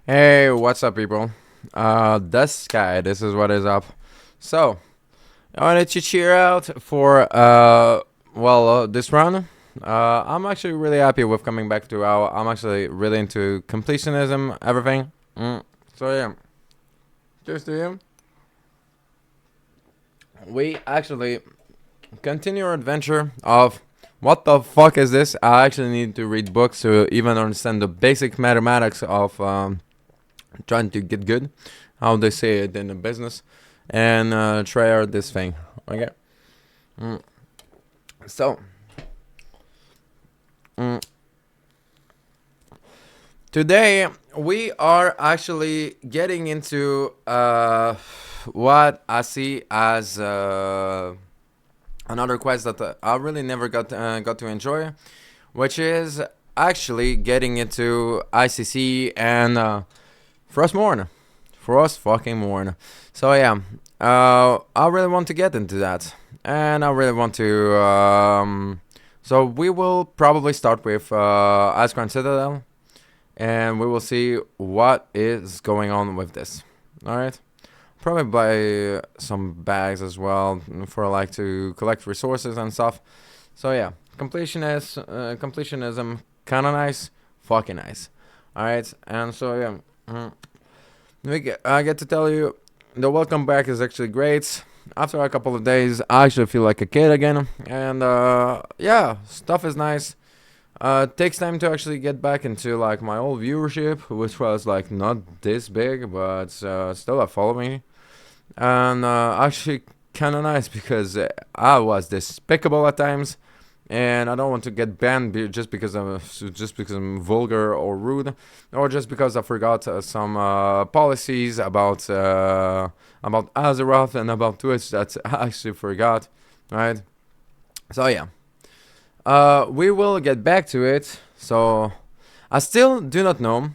Hey, what's up, people? This guy, this is what is up. So, I wanted to cheer out for, this run. I'm actually really happy with coming back to WoW. I'm actually really into completionism, everything. So, yeah. Cheers to you. We actually continue our adventure of what the fuck is this? I actually need to read books to even understand the basic mathematics of trying to get good, how they say it in the business, and try out this thing. Okay. Mm. So, mm, today we are actually getting into what I see as another quest that I really never got to enjoy, which is actually getting into ICC and Frostmourne. Frost fucking Morn. So yeah, I really want to get into that, and I really want to. So we will probably start with Iceground Citadel, and we will see what is going on with this. All right. Probably buy some bags as well for like to collect resources and stuff. So yeah, completionism, kind of nice, fucking nice. All right, and so yeah. I get to tell you, the welcome back is actually great. After a couple of days, I actually feel like a kid again, and yeah, stuff is nice. Takes time to actually get back into like my old viewership, which was like not this big, but still a following, and actually kind of nice because I was despicable at times, and I don't want to get banned just because I'm vulgar or rude, or just because I forgot some policies about Azeroth and about Twitch that I actually forgot, right? So yeah, we will get back to it. So I still do not know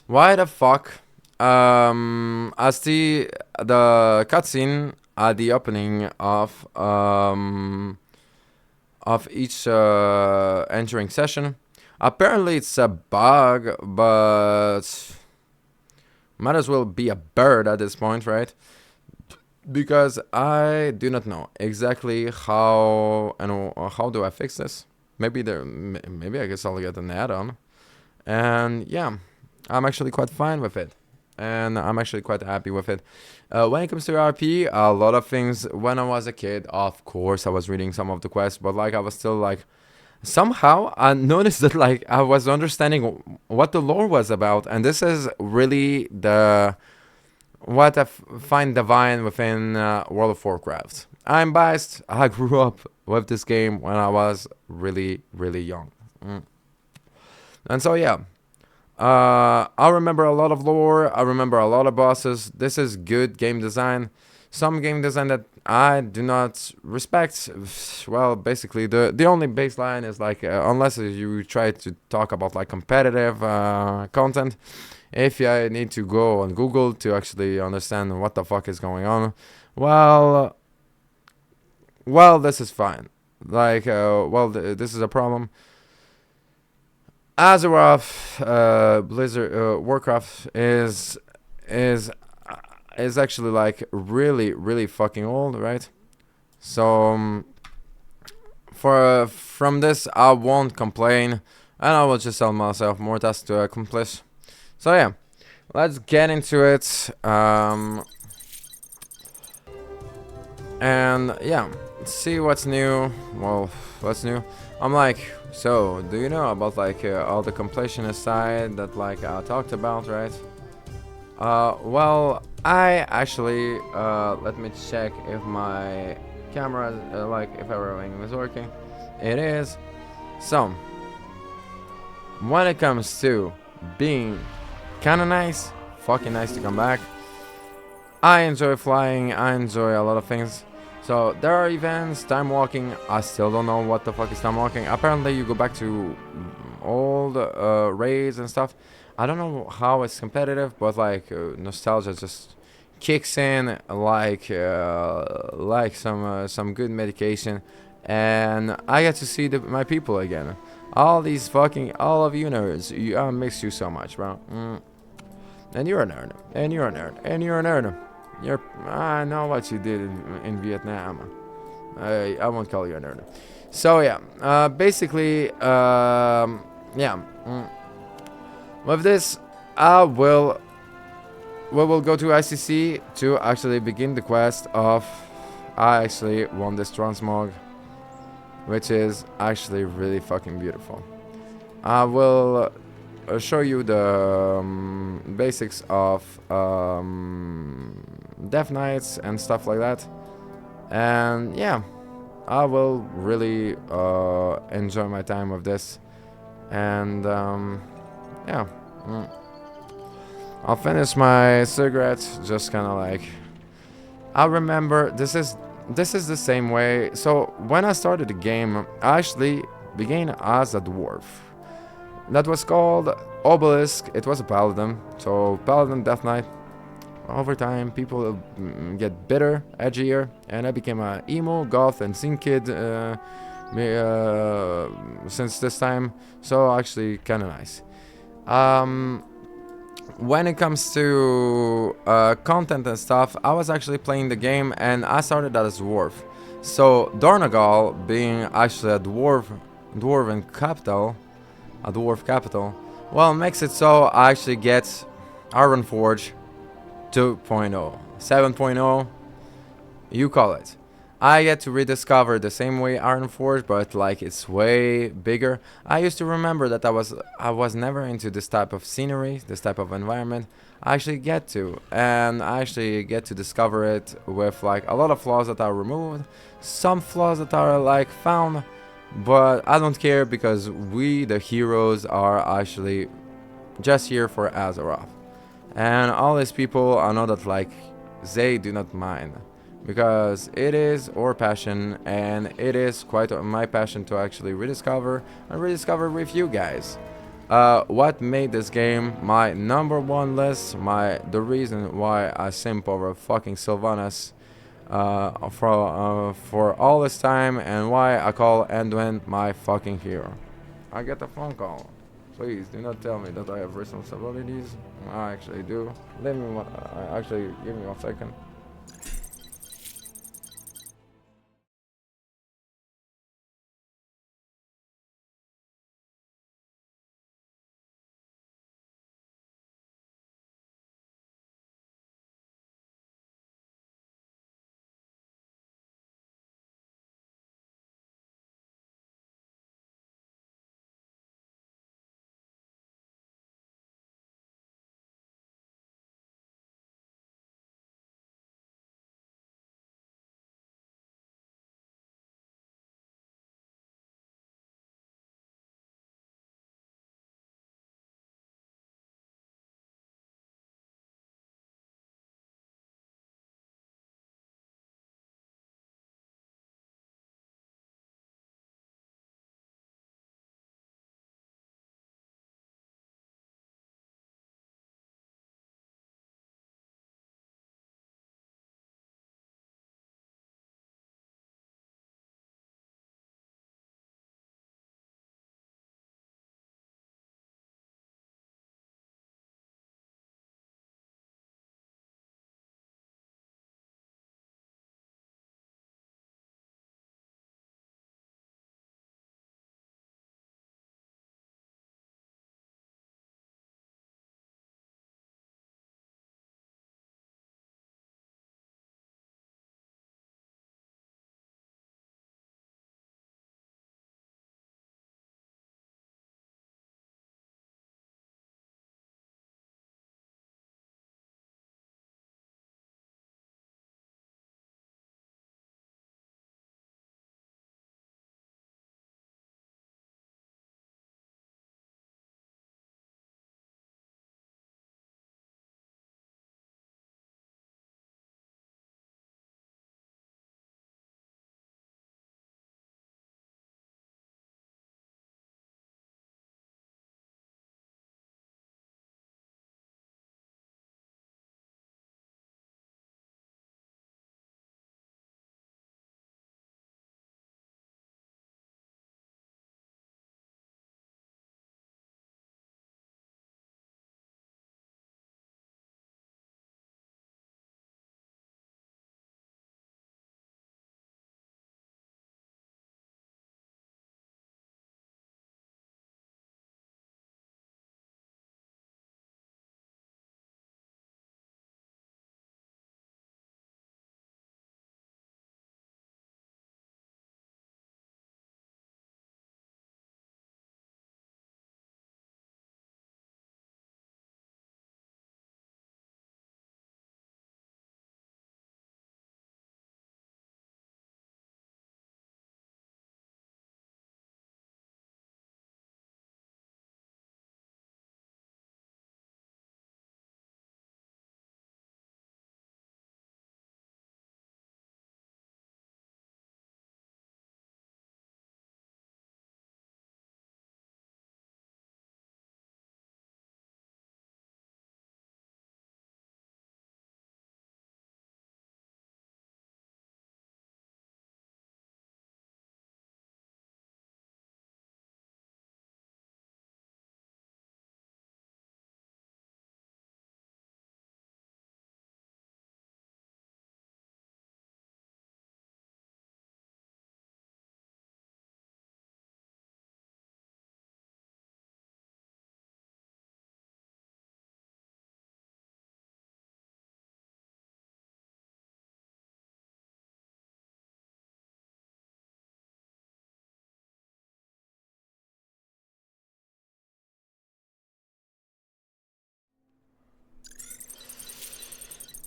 why the fuck I see the cutscene at the opening of each entering session. Apparently, it's a bug, but might as well be a bird at this point, right? Because I do not know exactly how do I fix this. Maybe I guess I'll get an add-on, and yeah, I'm actually quite fine with it, and I'm actually quite happy with it. When it comes to RP, a lot of things. When I was a kid, of course, I was reading some of the quests, but like I was still like, somehow I noticed that like I was understanding what the lore was about, and this is really the what I find divine within World of Warcraft. I'm biased. I grew up with this game when I was really, really young, and so yeah. I remember a lot of lore. I remember a lot of bosses. This is good game design. Some game design that I do not respect. Well, basically, the only baseline is like unless you try to talk about like competitive content. If you need to go on Google to actually understand what the fuck is going on, well, this is fine. Like, this is a problem. Azeroth, Blizzard, Warcraft is is actually like really really fucking old, right? So for from this, I won't complain, and I will just tell myself more tasks to accomplish. So yeah, let's get into it. And yeah, see what's new. Well, what's new? I'm like, so do you know about like all the completionist side that like I talked about, right? Well, I actually let me check if my camera, like if everything is working. It is. So when it comes to being kind of nice, fucking nice to come back. I enjoy flying. I enjoy a lot of things. So there are events, time walking. I still don't know what the fuck is time walking. Apparently, you go back to old raids and stuff. I don't know how it's competitive, but like nostalgia just kicks in like some good medication, and I get to see my people again. All of you nerds, I miss you so much, bro. And you're a nerd. And you're a nerd. And you're a nerd. You're. I know what you did in Vietnam. I won't call you a nerd. So yeah, basically, yeah. With this, I will. We will go to ICC to actually begin the quest of. I actually won this transmog, which is actually really fucking beautiful. I will show you the basics of Death Knights and stuff like that. And yeah, I will really enjoy my time with this. And yeah, I'll finish my cigarettes. Just kind of like I remember this is the same way. So when I started the game, I actually began as a dwarf. That was called Obelisk. It was a paladin. So paladin Death Knight. Over time, people get bitter, edgier, and I became a emo, goth, and scene kid since this time. So actually, kind of nice. Um, when it comes to content and stuff, I was actually playing the game, and I started as a dwarf. So Dornagal, being actually dwarven capital, a dwarf capital, well, makes it so I actually get Ironforge 2.0, 7.0, you call it. I get to rediscover the same way Ironforge, but like it's way bigger. I used to remember that I was never into this type of scenery, this type of environment. I actually get to, and I actually get to discover it with like a lot of flaws that are removed, some flaws that are like found, but I don't care because we, the heroes, are actually just here for Azeroth. And all these people, I know that like they do not mind because it is our passion, and it is quite my passion to actually rediscover and rediscover with you guys. What made this game my number one list, the reason why I simp over fucking Sylvanas for all this time, and why I call Anduin my fucking hero. I get a phone call. Please do not tell me that I have responsibilities. I actually do. Actually, give me 1 second.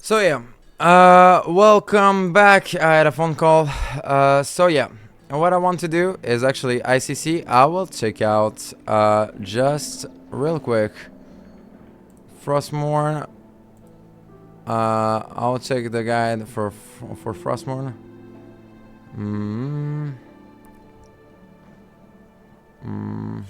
So yeah, welcome back. I had a phone call. So yeah, what I want to do is actually ICC. I will check out just real quick Frostmourne. I'll check the guide for Frostmourne. Mm. Mm.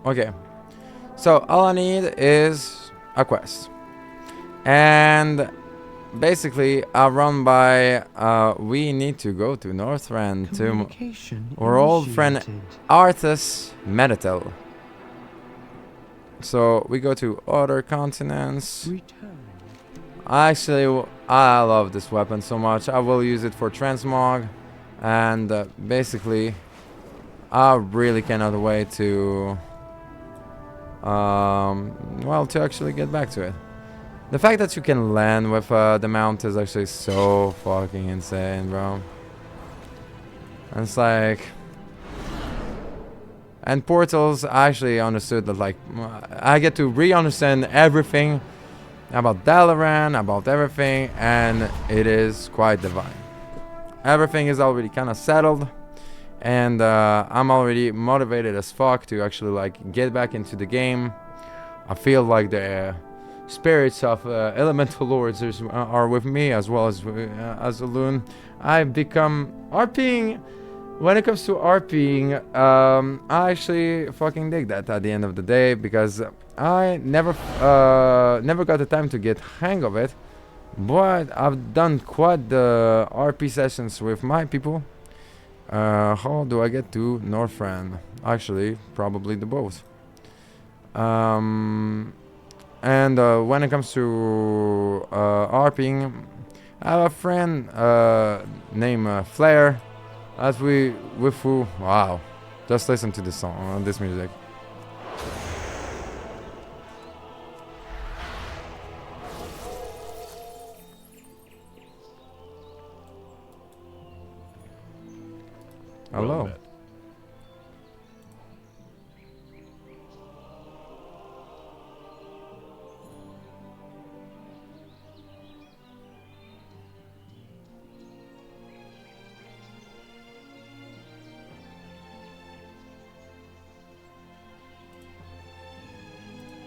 Okay, so all I need is a quest, and basically I run by. We need to go to Northrend to our old friend Arthas Medital. So we go to other continents. Actually, I love this weapon so much. I will use it for transmog, and basically, I really cannot wait to. Well, to actually get back to it. The fact that you can land with the mount is actually so fucking insane, bro. And it's like... And portals, I actually understood that, like, I get to re-understand everything about Dalaran, about everything, and it is quite divine. Everything is already kind of settled, and I'm already motivated as fuck to actually, like, get back into the game. I feel like the spirits of elemental lords are with me, as well as a loon. I've become RPing. When it comes to RPing, I actually fucking dig that at the end of the day, because I never got the time to get hang of it. But I've done quite the RP sessions with my people. How do I get to Northrend? Actually, probably the both. And when it comes to RPing, I have a friend named Flair. As we waifu, wow! Just listen to this song, this music. Hello.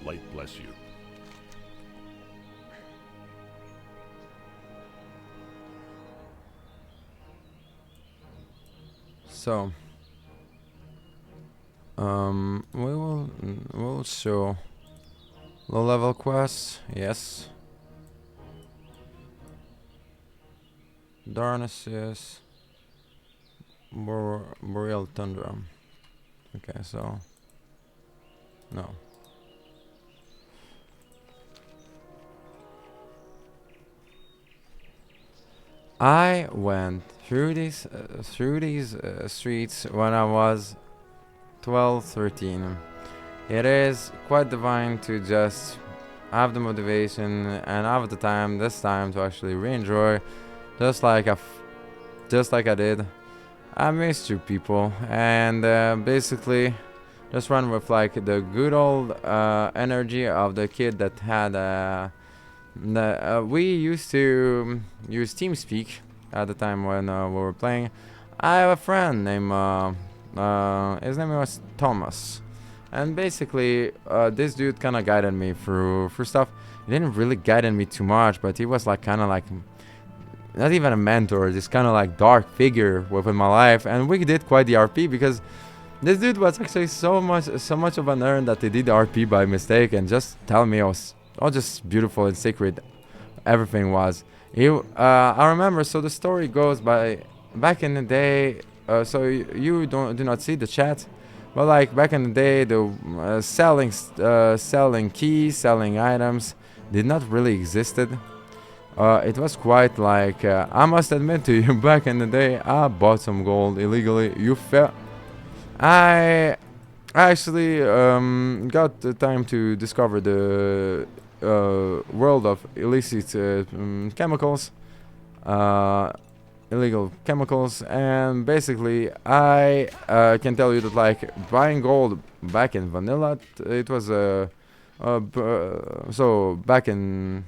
Light bless you. So, we'll show low level quests. Yes. Darknesses. Boreal Tundra. Okay, so no. I went through these streets when I was 12, 13. It is quite divine to just have the motivation and have the time, this time, to actually re-enjoy, just like I did. I missed you people, and basically just run with like the good old energy of the kid that had we used to use TeamSpeak at the time when we were playing. I have a friend named his name was Thomas, and basically this dude kind of guided me through stuff. He didn't really guide me too much, but he was like kind of like not even a mentor, this kind of like dark figure within my life. And we did quite the RP because this dude was actually so much of a nerd that he did RP by mistake and just tell me I was all just beautiful and sacred everything was. I remember, so the story goes by back in the day, so you do not see the chat, but like back in the day, the selling keys, selling items did not really existed. It was quite like, I must admit to you, back in the day, I bought some gold illegally. I actually got the time to discover the world of illicit chemicals. illegal chemicals, and basically I can tell you that like buying gold back in vanilla, it was so back in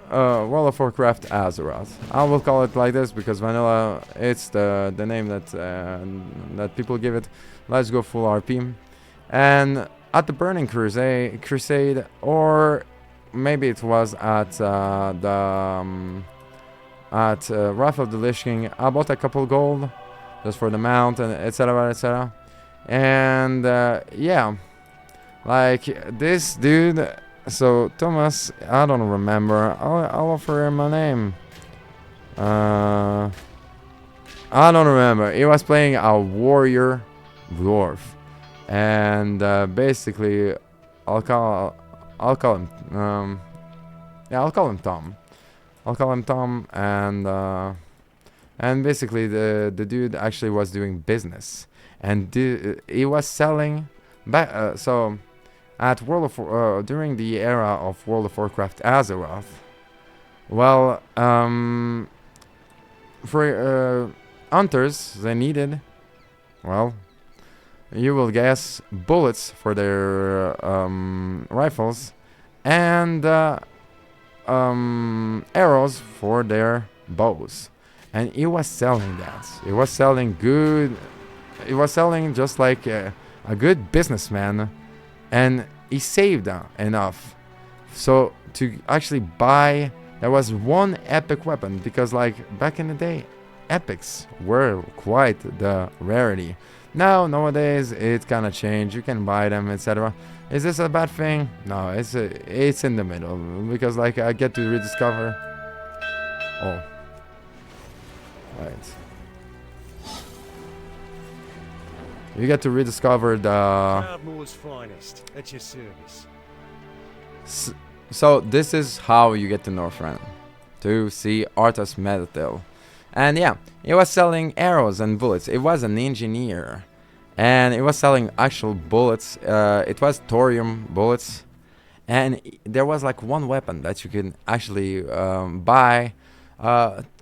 World of Warcraft Azeroth. I will call it like this because vanilla it's the name that people give it. Let's go full RP. And at the Burning Crusade, or maybe it was at Wrath of the Lich King, I bought a couple gold just for the mount and etc. etc. And yeah, like this dude. So Thomas, I don't remember. I'll offer him my name. I don't remember. He was playing a warrior dwarf, and basically, I'll call him. Yeah, I'll call him Tom. I'll call him Tom, and basically the dude actually was doing business, and he was selling back. So at during the era of World of Warcraft Azeroth, well, for hunters they needed, well, you will guess, bullets for their rifles, and arrows for their bows. And he was selling that. He was selling good. He was selling just like a good businessman, and he saved enough so to actually buy. There was one epic weapon because, like, back in the day, epics were quite the rarity. Nowadays it's kind of changed. You can buy them, etc. Is this a bad thing? No, it's in the middle because, like, I get to rediscover. Oh, right. You get to rediscover the. Shadowmourne's finest at your service. So this is how you get to Northrend, to see Arthas Metal. And yeah, he was selling arrows and bullets. It was an engineer, and he was selling actual bullets. It was thorium bullets, and there was like one weapon that you can actually buy.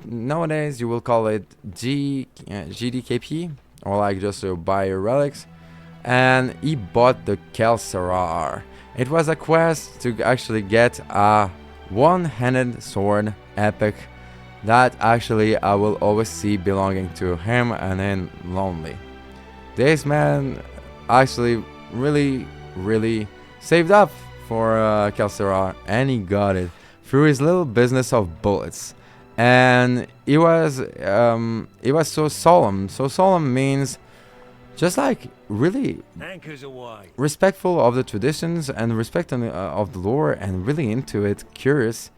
Nowadays you will call it GDKP, or like just to buy your relics. And he bought the Kelsarar. It was a quest to actually get a one-handed sword epic that actually I will always see belonging to him and then Lonely. This man actually really saved up for Kelsarar, and he got it through his little business of bullets. And it was so solemn. So solemn means just like really Anchors away. respectful of the traditions and respect of the lore, and really into it, curious.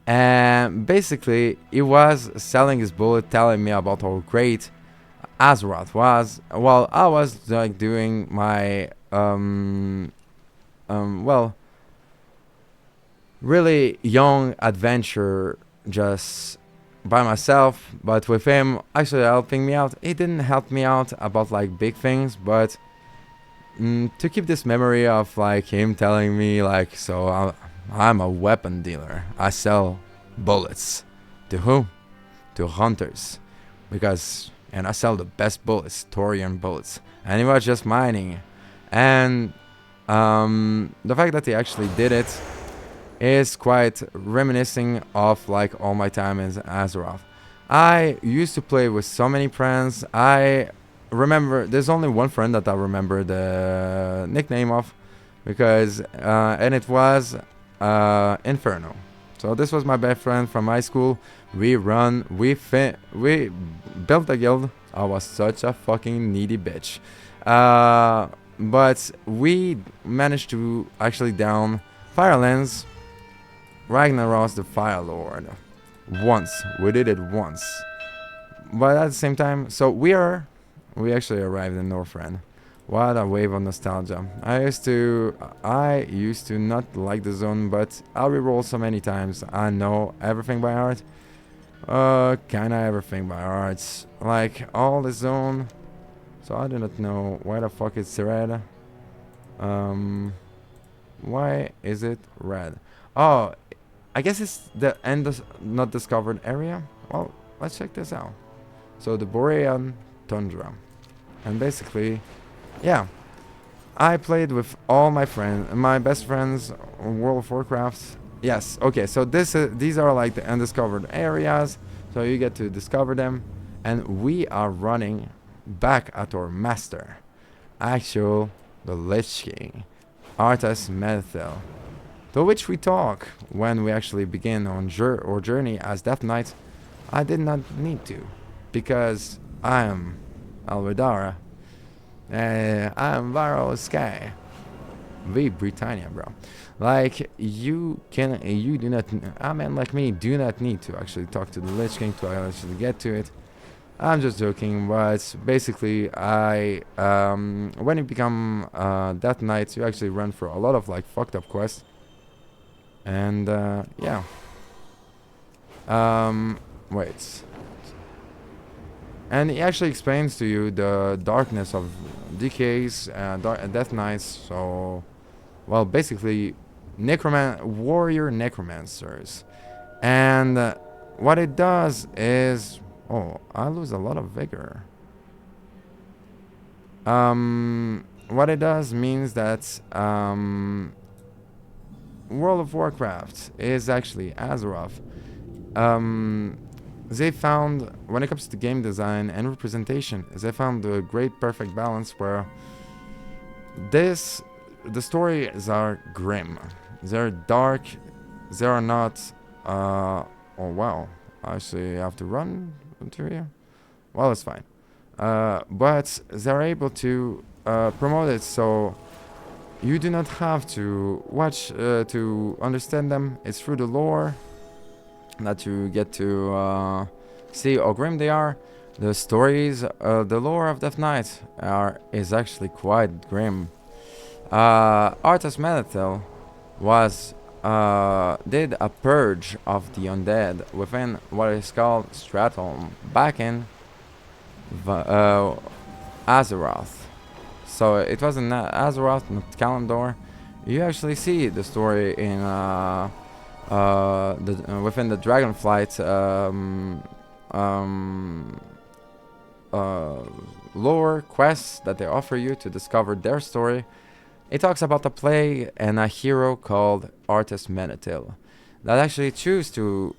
And basically he was selling his bullet, telling me about how great Azeroth was, while I was like doing my well, really young adventure just by myself. But with him actually helping me out, he didn't help me out about like big things, but to keep this memory of like him telling me like, so I'm a weapon dealer, I sell bullets. To who? To hunters, and I sell the best bullets, thorium bullets. And he was just mining. And the fact that he actually did it is quite reminiscing of like all my time in Azeroth. I used to play with so many friends. I remember there's only one friend that I remember the nickname of, because and it was Inferno. So this was my best friend from high school. We built a guild. I was such a fucking needy bitch. But we managed to actually down Firelands Ragnaros the Fire Lord once. We did it once. But at the same time, so we actually arrived in Northrend. What a wave of nostalgia. I used to not like the zone, but I'll reroll so many times. I know everything by heart. Kinda everything by heart. Like all the zone. So I do not know why the fuck it's red. Why is it red? Oh, I guess it's the end not discovered area. well, let's check this out. So the Borean Tundra. And basically, yeah, I played with all my friends, my best friends on World of Warcraft. Yes, okay, so these are like the undiscovered areas, so you get to discover them, and we are running back at our master, actual the Lich King, Arthas Menethil, to which we talk when we actually begin on our journey as Death Knight. I did not need to, because I am Alvedara. I am Vyrah Sky. We Britannia, bro. Like, you do not, a man like me do not need to actually talk to the Lich King to actually get to it. I'm just joking, but basically, when you become Death Knight, you actually run for a lot of like fucked up quests. And yeah. Wait. And he actually explains to you the darkness of DKs and Death Knights. So, well, basically, warrior necromancers. And what it does is, oh, I lose a lot of vigor. What it does means that World of Warcraft is actually Azeroth. They found, when it comes to game design and representation, they found a great perfect balance where the stories are grim, they're dark, they are not, oh wow, I actually have to run into here? Well, it's fine. But they're able to promote it so you do not have to watch to understand them. It's through the lore that you get to see how grim they are. The stories, the lore of Death Knight is actually quite grim. Arthas Menethil did a purge of the undead within what is called Stratholme back in Azeroth. So it was in Azeroth, not Kalimdor. You actually see the story in within the Dragonflight lore quests that they offer you to discover their story. It talks about a plague and a hero called Arthas Menethil that actually choose to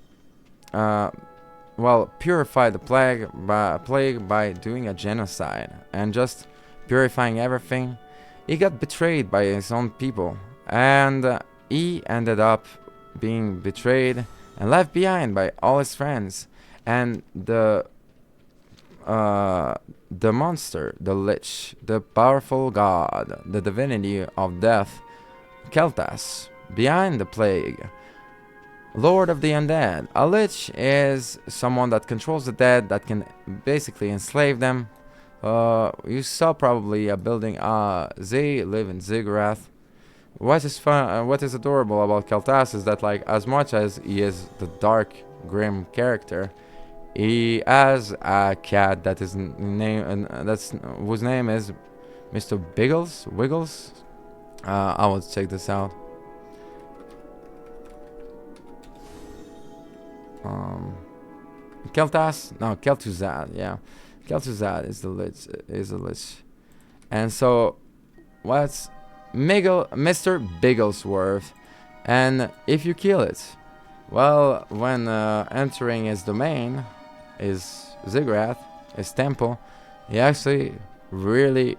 purify the plague by doing a genocide and just purifying everything. He got betrayed by his own people, and he ended up being betrayed and left behind by all his friends. And the monster, the Lich, the powerful god, the divinity of death, Keltas, behind the plague, Lord of the Undead. A Lich is someone that controls the dead, that can basically enslave them. You saw probably a building. They live in Ziggurat. What is fun? What is adorable about Keltas is that, like, as much as he is the dark, grim character, he has a cat that is whose name is Mr. Wiggles. I will check this out. Kel'Thuzad, yeah. Kel'Thuzad is the Lich. And so, what's Mr. Bigglesworth? And if you kill it, well, when entering his domain, his Ziggurat, his temple, he actually really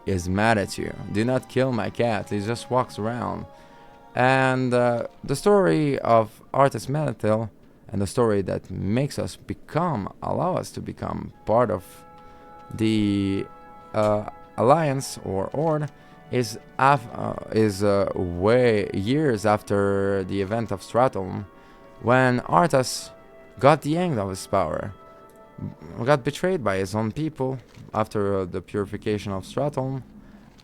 is mad at you. Do not kill my cat. He just walks around. And the story of Arthas Menethil, and the story that makes us allow us to become part of the alliance or Horde, is way years after the event of Stratholme, when Arthas got the end of his power, got betrayed by his own people after the purification of Stratholme,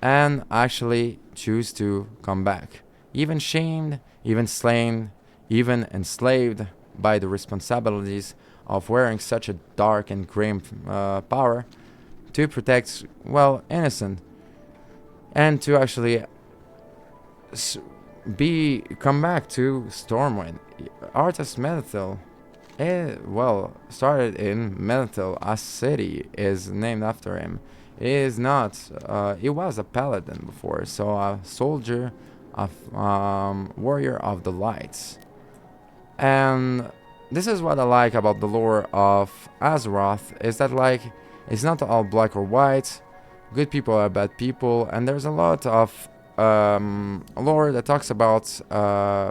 and actually choose to come back, even shamed, even slain, even enslaved by the responsibilities of wearing such a dark and grim power to protect, well, innocent, and to actually come back to Stormwind. Arthas Menethil Well, started in Metal, a city is named after him. He is not. He was a paladin before, so a soldier, a warrior of the lights. And this is what I like about the lore of Azeroth, is that like it's not all black or white. Good people are bad people, and there's a lot of lore that talks about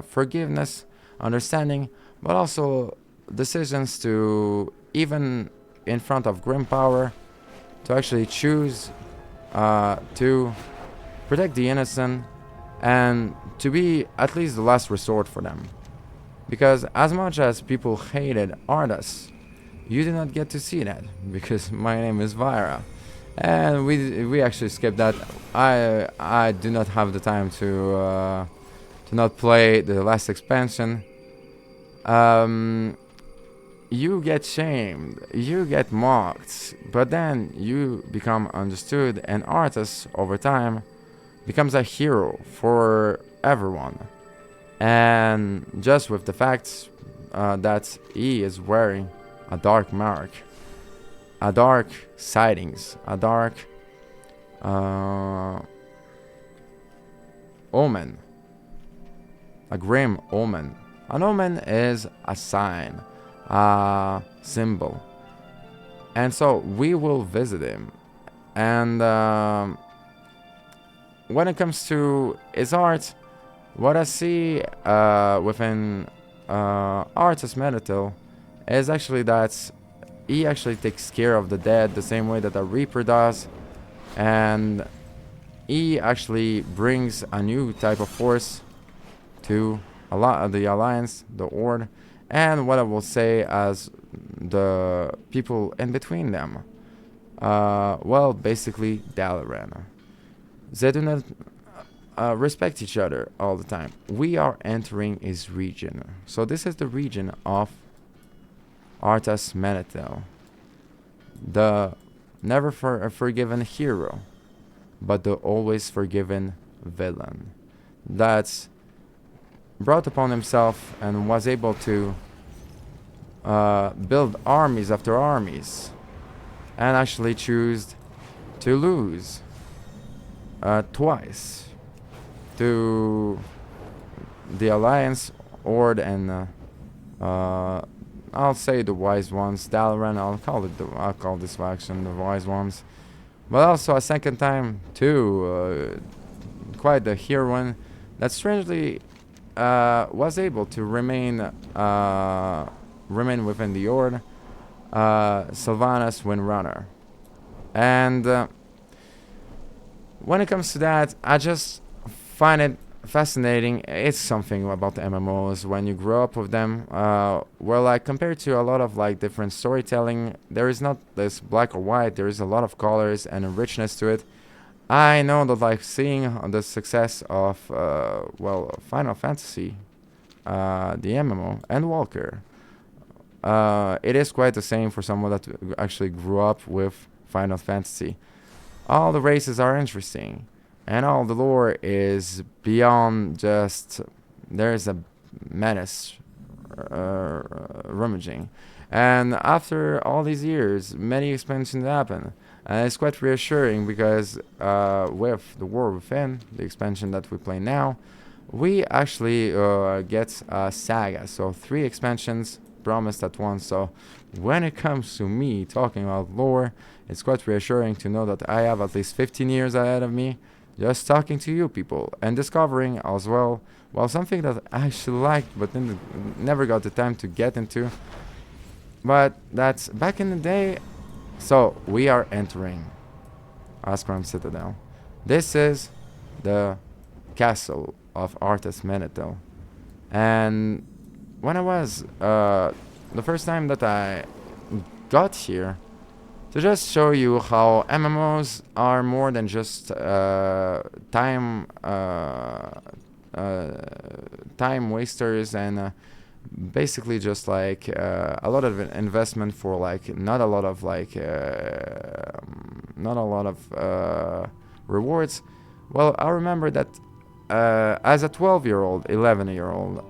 forgiveness, understanding, but also decisions to, even in front of grim power, to actually choose to protect the innocent and to be at least the last resort for them. Because as much as people hated Ardas, you did not get to see that because my name is Vyrah, and we actually skipped that. I do not have the time to not play the last expansion. You get shamed, you get mocked, but then you become understood, and Arthas over time becomes a hero for everyone. And just with the fact that he is wearing a dark mark, a dark sightings, a dark omen, a grim omen. An omen is a sign, a symbol. And so we will visit him. And when it comes to his art, what I see within Artus Medital is actually that he actually takes care of the dead the same way that a Reaper does. And he actually brings a new type of force to the Alliance, the Horde, and what I will say as the people in between them. Well, basically, Dalaran. They do not respect each other all the time. We are entering his region. So this is the region of Arthas Menethil. The never forgiven hero, but the always forgiven villain. That's brought upon himself and was able to build armies after armies and actually choose to lose twice to the Alliance, Horde, and I'll say the Wise Ones. Dalaran, I'll call this faction the Wise Ones. But also a second time to quite the heroine that strangely was able to remain within the Horde, Sylvanas Windrunner. And when it comes to that, I just find it fascinating. It's something about the MMOs when you grow up with them. Where like compared to a lot of like different storytelling, there is not this black or white. There is a lot of colors and a richness to it. I know that like seeing the success of Final Fantasy, the MMO, and Walker, it is quite the same for someone that actually grew up with Final Fantasy. All the races are interesting, and all the lore is beyond just there's a menace rummaging. And after all these years, many expansions happen. And it's quite reassuring because with the War Within, the expansion that we play now, we actually get a saga. So 3 expansions promised at once. So when it comes to me talking about lore, it's quite reassuring to know that I have at least 15 years ahead of me just talking to you people and discovering as well, something that I actually liked but then never got the time to get into. But that's back in the day. So we are entering Askram Citadel. This is the castle of Arthas Menethil. And when I was the first time that I got here, to just show you how MMOs are more than just time wasters and basically just like a lot of investment for like not a lot of rewards. Well, I remember that as a 12-year-old, 11-year-old,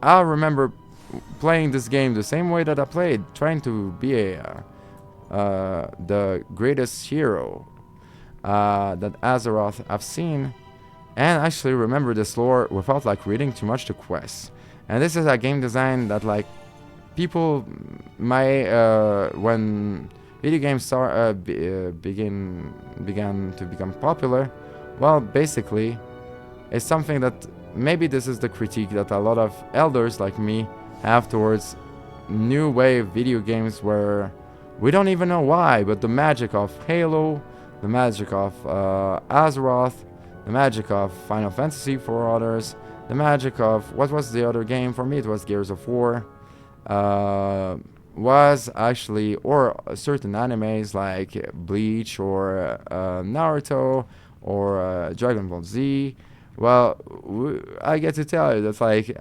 I remember playing this game the same way that I played, trying to be the greatest hero that Azeroth I've seen, and actually remember this lore without like reading too much the quests. And this is a game design that like people when video games began to become popular, well, basically, it's something that maybe this is the critique that a lot of elders like me have towards new wave video games where we don't even know why, but the magic of Halo, the magic of Azeroth, the magic of Final Fantasy for others, the magic of, what was the other game? For me it was Gears of War, was actually, or certain animes like Bleach or Naruto or Dragon Ball Z. Well, I get to tell you that like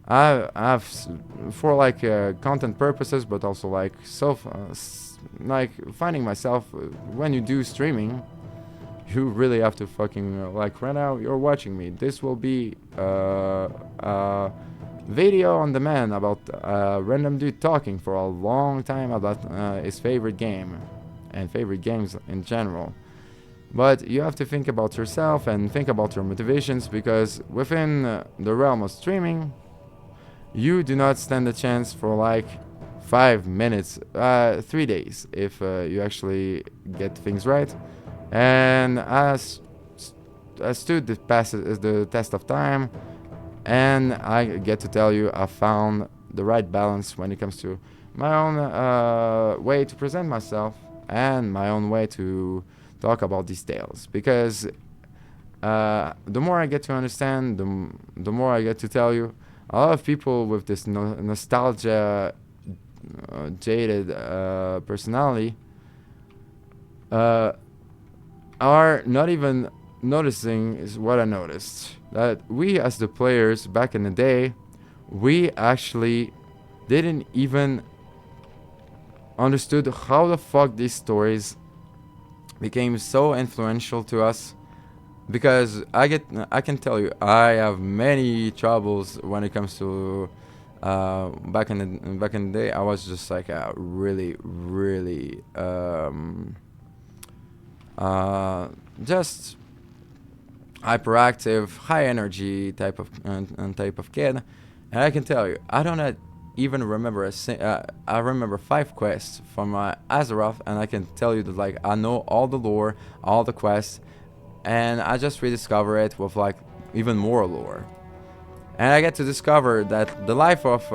I've for like content purposes, but also like like finding myself when you do streaming, you really have to fucking like right now you're watching me. This will be video on demand about a random dude talking for a long time about his favorite game and favorite games in general. But you have to think about yourself and think about your motivations, because within the realm of streaming, you do not stand a chance for like 5 minutes, 3 days if you actually get things right. And I stood the test of time, and I get to tell you I found the right balance when it comes to my own way to present myself and my own way to talk about these tales, because the more I get to understand, the more I get to tell you. A lot of people with this nostalgia jaded personality are not even noticing is what I noticed, that we as the players back in the day, we actually didn't even understood how the fuck these stories became so influential to us. Because I can tell you, I have many troubles when it comes to back in the day. I was just like a really just hyperactive, high energy type of kid, and I can tell you, I don't even remember I remember 5 quests from Azeroth, and I can tell you that like I know all the lore, all the quests, and I just rediscover it with like even more lore. And I get to discover that the life of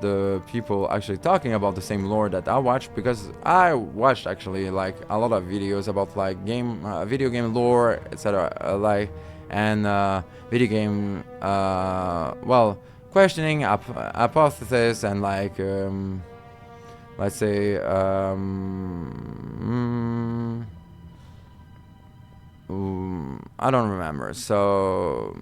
the people actually talking about the same lore that I watched, because I watched actually like a lot of videos about like video game lore, etc. Video game questioning hypothesis and like let's say I don't remember. So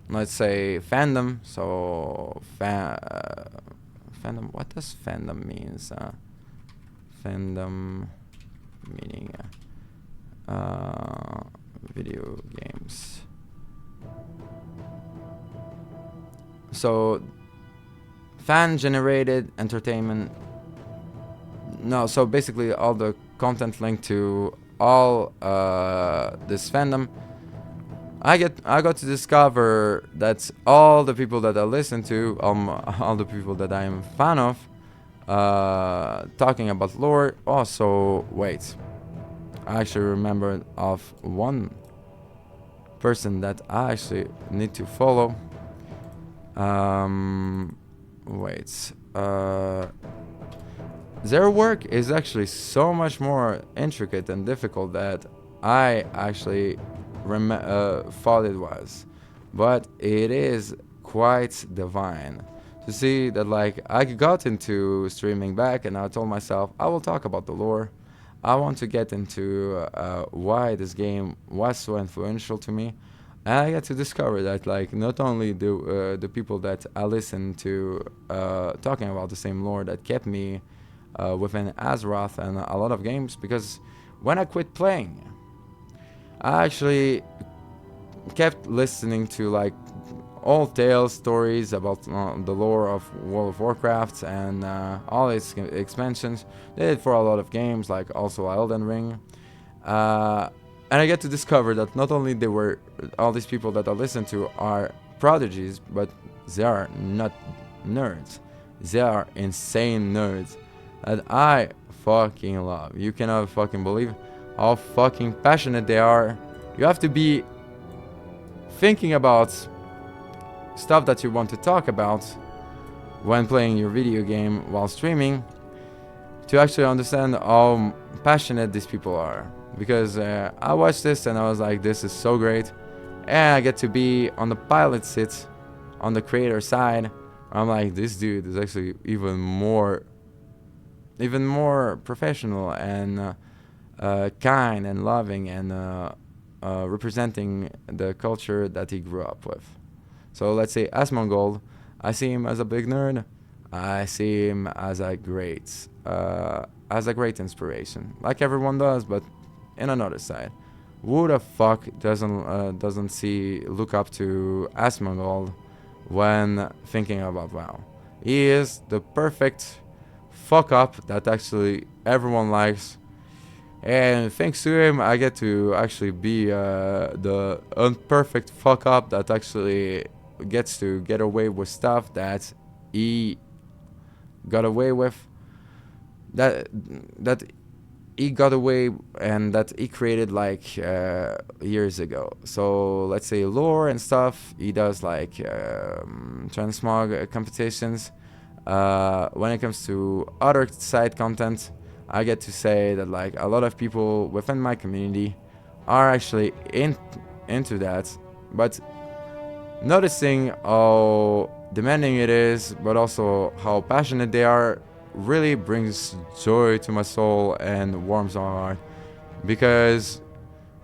let's say fandom. So fandom. What does fandom means? Fandom meaning video games. So fan generated entertainment. No, so basically all the content linked to all this fandom. I got to discover that all the people that I listen to, all the people that I am a fan of, talking about lore. Also, wait, I actually remembered of one person that I actually need to follow. Wait. Their work is actually so much more intricate and difficult that I actually thought it was, but it is quite divine to see that like I got into streaming back, and I told myself I will talk about the lore. I want to get into why this game was so influential to me. And I got to discover that like not only the people that I listened to talking about the same lore that kept me within Azeroth and a lot of games, because when I quit playing, I actually kept listening to like all tales, stories about the lore of World of Warcraft and all its expansions. They did for a lot of games, like also Elden Ring. And I get to discover that not only they were all these people that I listen to are prodigies, but they are not nerds. They are insane nerds that I fucking love. You cannot fucking believe how fucking passionate they are. You have to be thinking about stuff that you want to talk about when playing your video game while streaming to actually understand how passionate these people are. Because I watched this and I was like, this is so great. And I get to be on the pilot seat on the creator side. I'm like, this dude is actually even more professional and kind and loving and representing the culture that he grew up with. So let's say Asmongold, I see him as a big nerd. I see him as a great inspiration, like everyone does, but in another side. Who the fuck doesn't look up to Asmongold when thinking about WoW? He is the perfect fuck up that actually everyone likes. And thanks to him, I get to actually be the unperfect fuck up that actually gets to get away with stuff that he got away with. That he got away and that he created like years ago. So let's say lore and stuff. He does like transmog competitions. When it comes to other side content, I get to say that like a lot of people within my community are actually into that, but noticing how demanding it is, but also how passionate they are, really brings joy to my soul and warms my heart. Because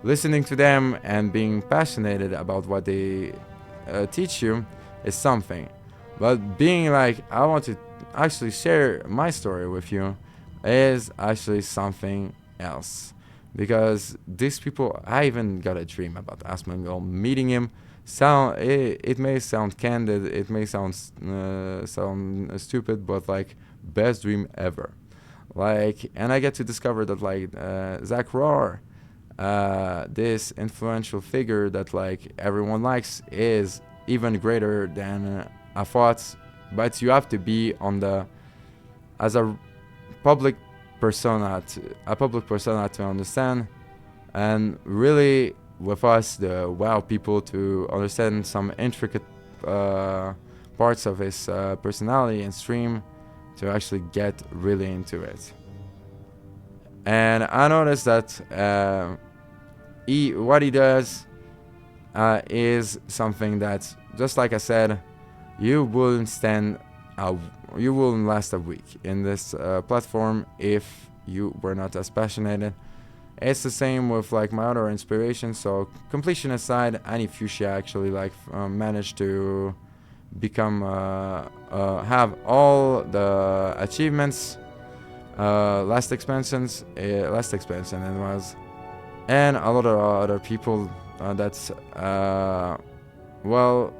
listening to them and being passionate about what they teach you is something, but being like, I want to actually share my story with you is actually something else. Because these people, I even got a dream about Asmongold, meeting him. It may sound candid, it may sound stupid, but like best dream ever. Like, and I get to discover that like Zach Rohr, this influential figure that like everyone likes, is even greater than I thought. But you have to be on the as a public persona to understand, and really with us the WoW people to understand some intricate parts of his personality and stream to actually get really into it. And I noticed that what he does is something that, just like I said, you wouldn't last a week in this platform if you were not as passionate. It's the same with like my other inspirations. So completion aside, Annie Fuchsia actually like managed to become have all the achievements last expansion it was, and a lot of other people that's well,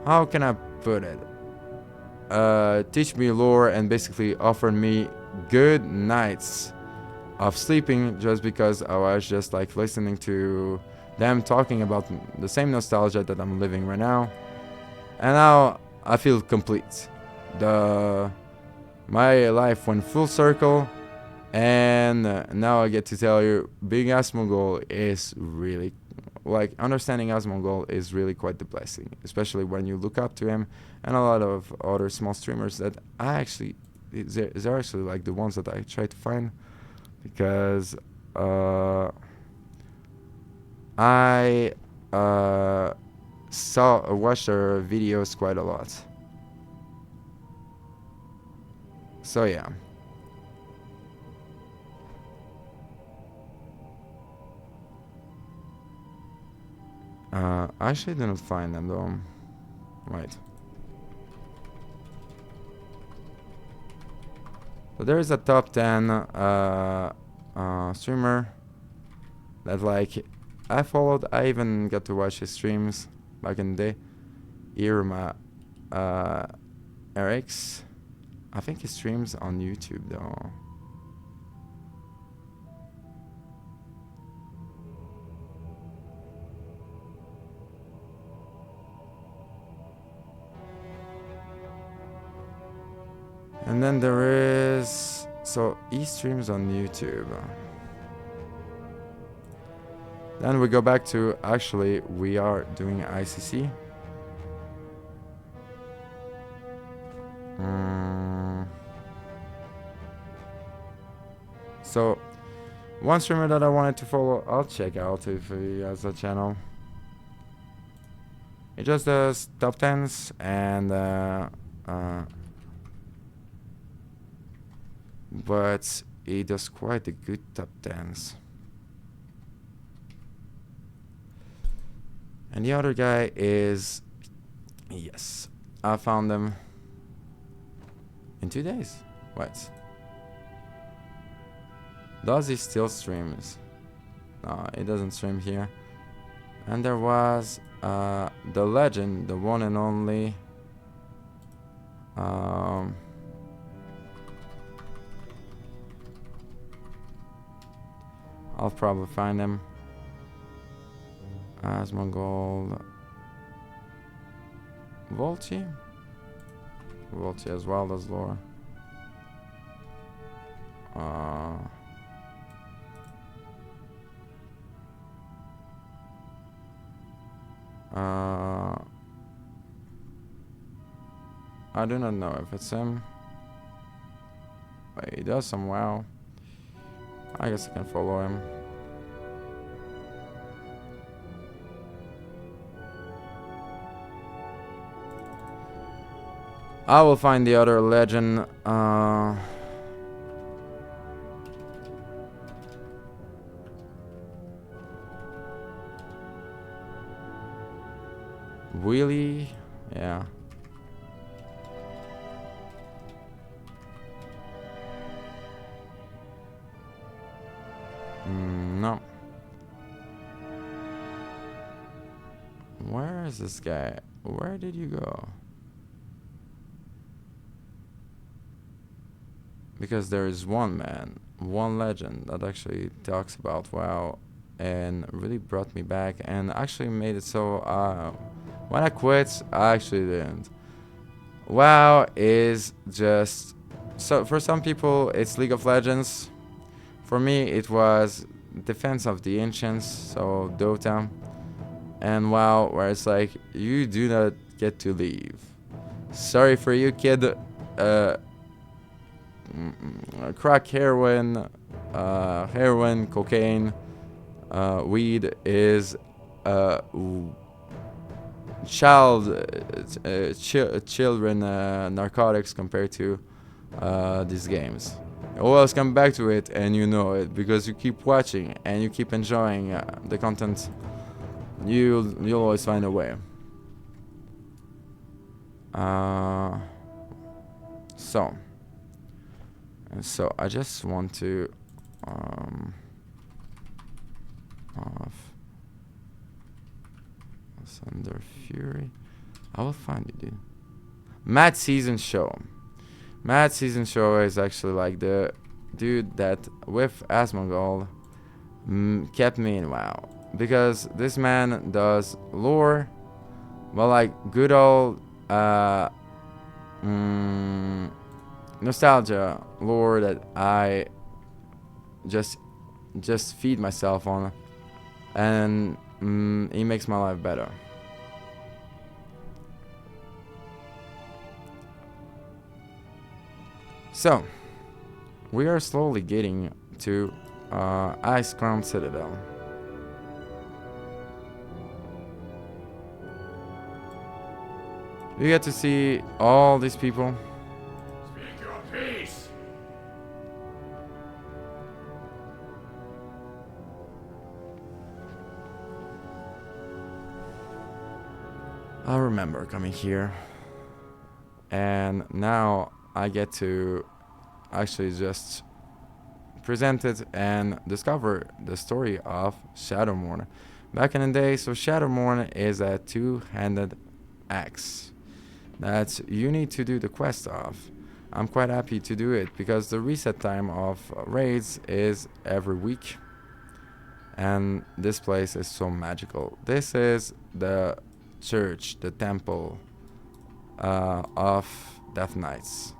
how can I put it, teach me lore and basically offered me good nights of sleeping just because I was just like listening to them talking about the same nostalgia that I'm living right now. And now I feel complete. My life went full circle, and now I get to tell you, being Asmongold is really, like, understanding Asmongold is really quite the blessing, especially when you look up to him and a lot of other small streamers that they're actually like the ones that I try to find, because I watched their videos quite a lot. So yeah. I actually didn't find them though. Right. So there is a top 10 streamer that like I followed. I even got to watch his streams back in the day. Irma Eric's. I think he streams on YouTube though. And then there is, so he streams on YouTube. Then we go back to, actually we are doing ICC. So one streamer that I wanted to follow, I'll check out if he has a channel. He just does top 10s and but he does quite a good top 10s. And the other guy is, yes, I found him in 2 days. What? Does he still streams? No, he doesn't stream here. And there was the legend, the one and only I'll probably find him as Mongol Volti as well as lore. I do not know if it's him. But he does some WoW. I guess I can follow him. I will find the other legend. Wheelie, yeah. No. Where is this guy? Where did you go? Because there is one man, one legend that actually talks about WoW and really brought me back and actually made it so when I quit, I actually didn't. WoW is just, so for some people it's League of Legends. For me it was Defense of the Ancients, so Dota. And WoW, where it's like, you do not get to leave. Sorry for you, kid. Crack, heroin, cocaine, weed is children narcotics compared to these games. You always come back to it and you know it because you keep watching and you keep enjoying the content. You'll always find a way. So I just want to off Thunder Fury. I will find you, dude. Mad Season Show. Mad Season Show is actually like the dude that with Asmongold kept me in WoW, because this man does lore, but like good old nostalgia lore that I just feed myself on, and he makes my life better. So we are slowly getting to Ice Crown Citadel. You get to see all these people. Speak your peace. I remember coming here, and now I get to actually just present it and discover the story of Shadowmourne. Back in the day, so Shadowmourne is a two-handed X that you need to do the quest of. I'm quite happy to do it because the reset time of raids is every week, and this place is so magical. This is the church, the temple of Death Knights.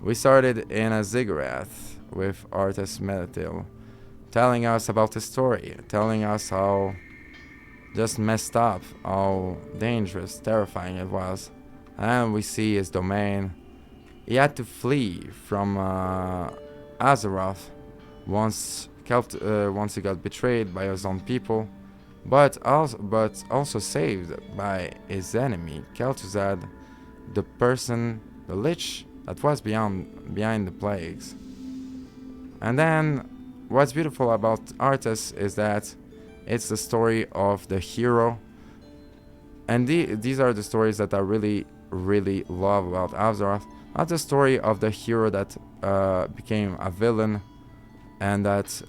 We started in a ziggurat with Artis Meditail telling us about his story, telling us how just messed up, how dangerous, terrifying it was. And we see his domain. He had to flee from Azeroth once he got betrayed by his own people, but also saved by his enemy, Kel'Thuzad, the lich that was behind the plagues. And then, what's beautiful about Artis is that it's the story of the hero, and these are the stories that I really, really love about Azeroth. Not the story of the hero that became a villain and that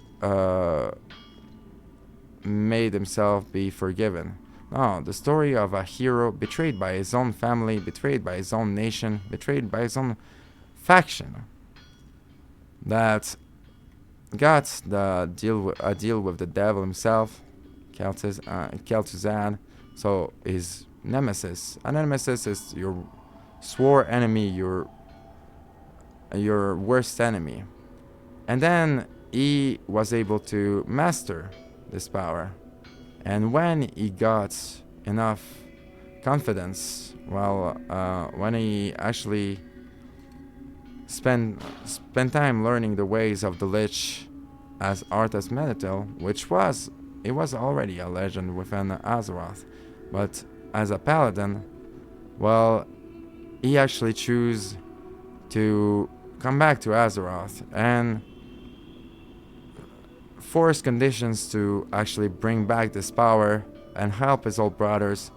made himself be forgiven. No, the story of a hero betrayed by his own family, betrayed by his own nation, betrayed by his own faction, that got a deal with the devil himself, Kel'Thuzad. So his nemesis. A nemesis is your swore enemy, your worst enemy. And then he was able to master this power. And when he got enough confidence, when he actually spent time learning the ways of the Lich as Artis Meditail, it was already a legend within Azeroth, but as a paladin, he actually chose to come back to Azeroth and force conditions to actually bring back this power and help his old brothers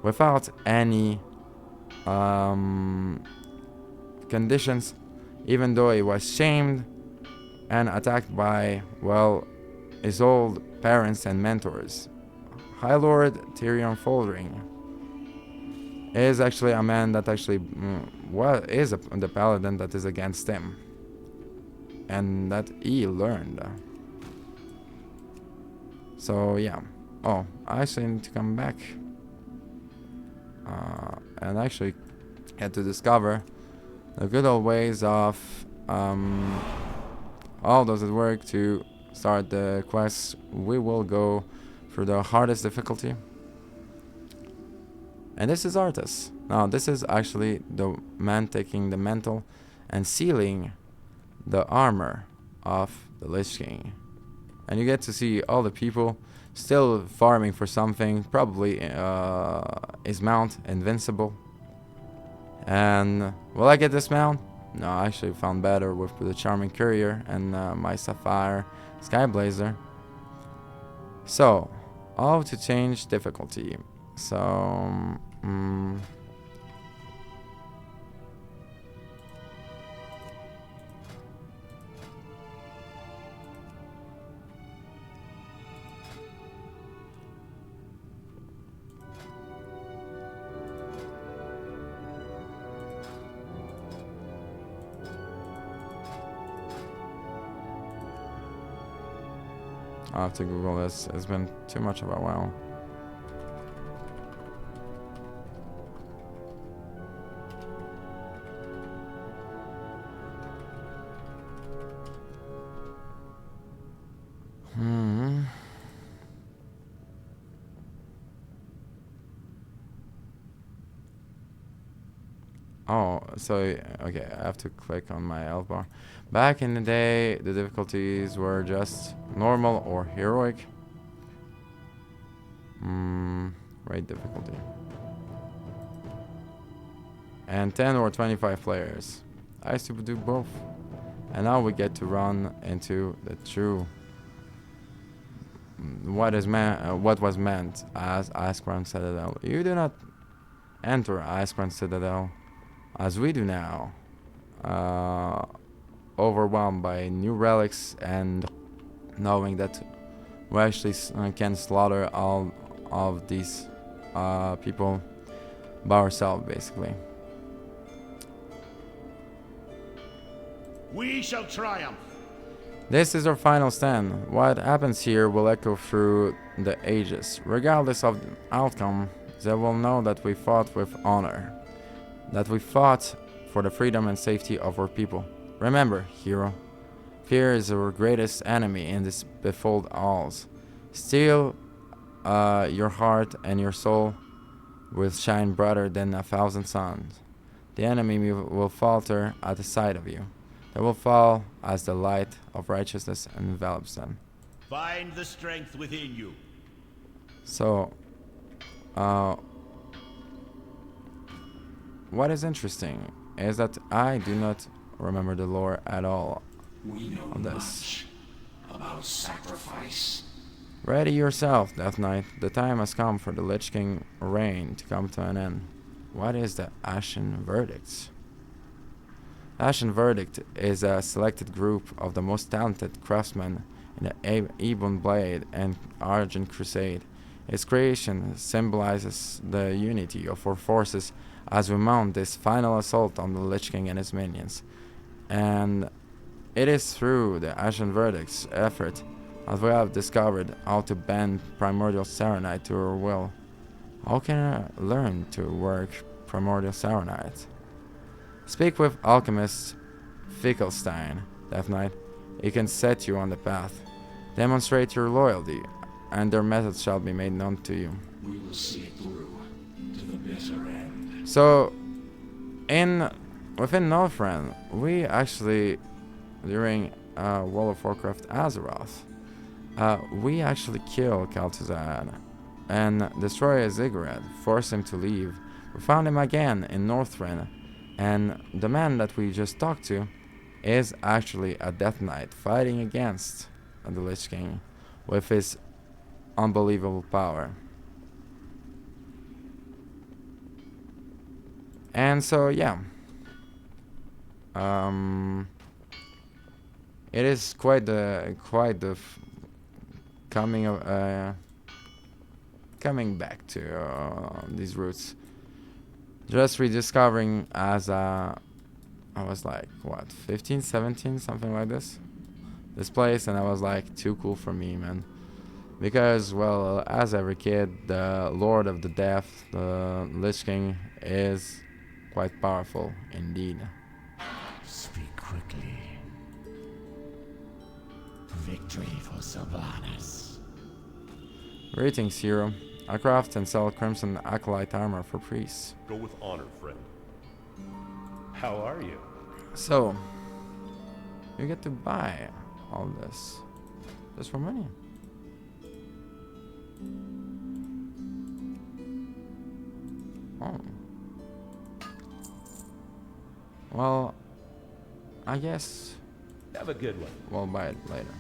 without any conditions, even though he was shamed and attacked by, his old parents and mentors. High Lord Tyrion Foldring is actually a man that actually the paladin that is against him, and that he learned. So yeah. Oh, I actually need to come back and actually get to discover the good old ways of how does it work to start the quest. We will go for the hardest difficulty, and this is Artis. Now this is actually the man taking the mantle and sealing the armor of the Lich King, and you get to see all the people still farming for something, probably his mount invincible. And will I get this mount? No, I actually found better with the Charming Courier and my Sapphire Skyblazer. So, how to change difficulty? So, I'll have to Google this. It's been too much of a while. Oh, so, okay, I have to click on my health bar. Back in the day, the difficulties were just normal or heroic. Rate difficulty. And 10 or 25 players. I used to do both. And now we get to run into the true what was meant as Icecrown Citadel. You do not enter Icecrown Citadel as we do now, overwhelmed by new relics and knowing that we actually can slaughter all of these people by ourselves, basically. We shall triumph. This is our final stand. What happens here will echo through the ages. Regardless of the outcome, they will know that we fought with honor. That we fought for the freedom and safety of our people. Remember, hero, fear is our greatest enemy in these befouled halls. Steel your heart and your soul will shine brighter than 1,000 suns. The enemy will falter at the sight of you. They will fall as the light of righteousness envelops them. Find the strength within you. So, what is interesting is that I do not remember the lore at all on this. About sacrifice. Ready yourself, Death Knight. The time has come for the Lich King reign to come to an end. What is the Ashen Verdicts? Ashen Verdict is a selected group of the most talented craftsmen in the Ebon Blade and Argent Crusade. Its creation symbolizes the unity of our forces as we mount this final assault on the Lich King and his minions. And it is through the Ashen Verdict's effort that we have discovered how to bend primordial Saronite to our will. How can I learn to work primordial Saronite? Speak with alchemist Fickelstein, Death Knight. He can set you on the path. Demonstrate your loyalty, and their methods shall be made known to you. We will see it through to the bitter end. So, within Northrend, we actually, during World of Warcraft Azeroth, we actually kill Kel'Thuzad and destroy a Ziggurat, force him to leave. We found him again in Northrend, and the man that we just talked to is actually a Death Knight fighting against the Lich King with his unbelievable power. And so, yeah. It is quite the coming back to these roots. Just rediscovering as I was like, what, 15, 17, something like this place, and I was like, too cool for me, man. Because, well, as every kid, the Lord of the Death, the Lich King, is quite powerful indeed. Speak quickly. Victory for Sylvanas. Greetings, hero. I craft and sell Crimson Acolyte armor for priests. Go with honor, friend. How are you? So, you get to buy all this just for money. Oh. Well, I guess Have a good one. we'll buy it later.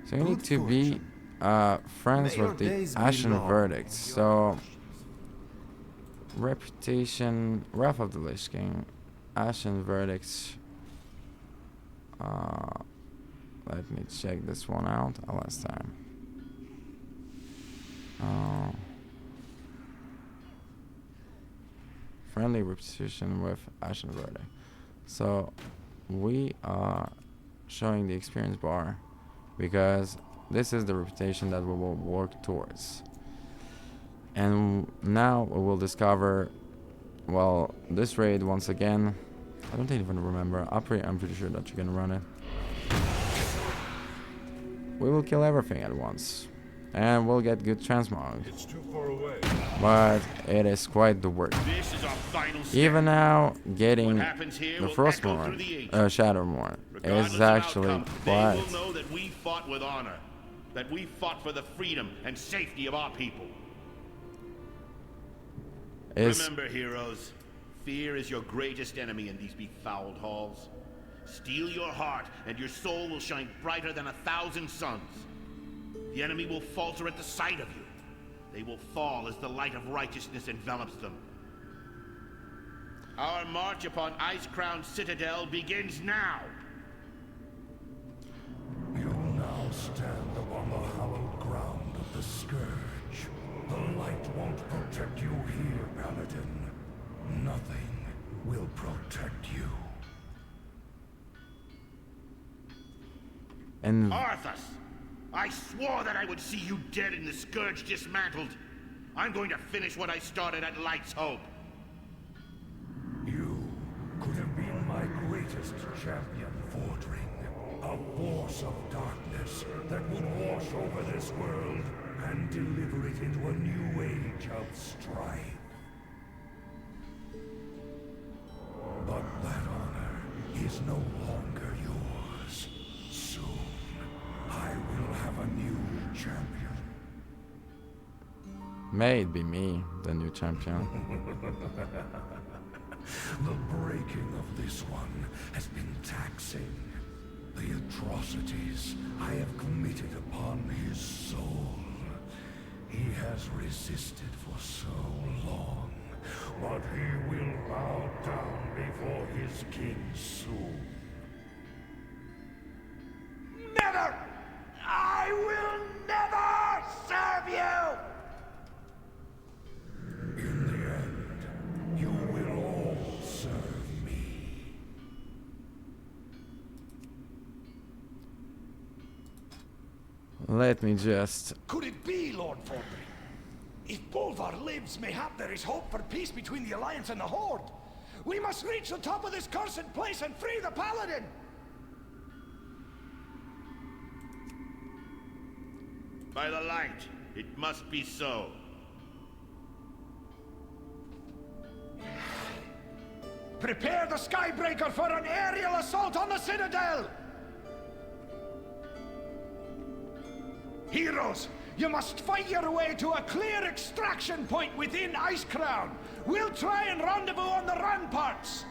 So you need to be friends with the Ashen Verdict. So reputation, Wrath of the Lich King, Ashen Verdicts. Let me check this one out last time. Friendly reputation with Ashen Verdict. So we are showing the experience bar because this is the reputation that we will work towards. And now we will discover, well, this raid once again. I don't even remember. I'm pretty sure that you can run it. We will kill everything at once, and we'll get good transmog. It's too far away. But it is quite the work. This is our final step. Even now, getting What happens here the will echo Frostmourne, through the ages. Shadowmourne, Regardless is of actually outcome, quite. They will know that we fought with honor, that we fought for the freedom and safety of our people. Remember, heroes, fear is your greatest enemy in these befouled halls. Steel your heart, and your soul will shine brighter than 1,000 suns. The enemy will falter at the sight of you. They will fall as the light of righteousness envelops them. Our march upon Ice-Crown Citadel begins now! You now stand upon the hallowed ground of the Scourge. won't protect you here, Paladin. Nothing will protect you. And Arthas! I swore that I would see you dead and the Scourge dismantled. I'm going to finish what I started at Light's Hope. You could have been my greatest champion, Fordring. A force of darkness that would wash over this world and deliver it into a new age of strife. But that honor is no longer yours. Soon, I will have a new champion. may it be me, the new champion. The breaking of this one has been taxing. The atrocities I have committed upon his soul. He has resisted for so long, but he will bow down before his king soon. Never! I will never serve you! In the end, you will all serve me. Let me just... Could it be, Lord Fordring? If Bolvar lives, mayhap there is hope for peace between the Alliance and the Horde. We must reach the top of this cursed place and free the Paladin! By the light, it must be so. Prepare the Skybreaker for an aerial assault on the Citadel! Heroes, you must fight your way to a clear extraction point within Icecrown. We'll try and rendezvous on the ramparts.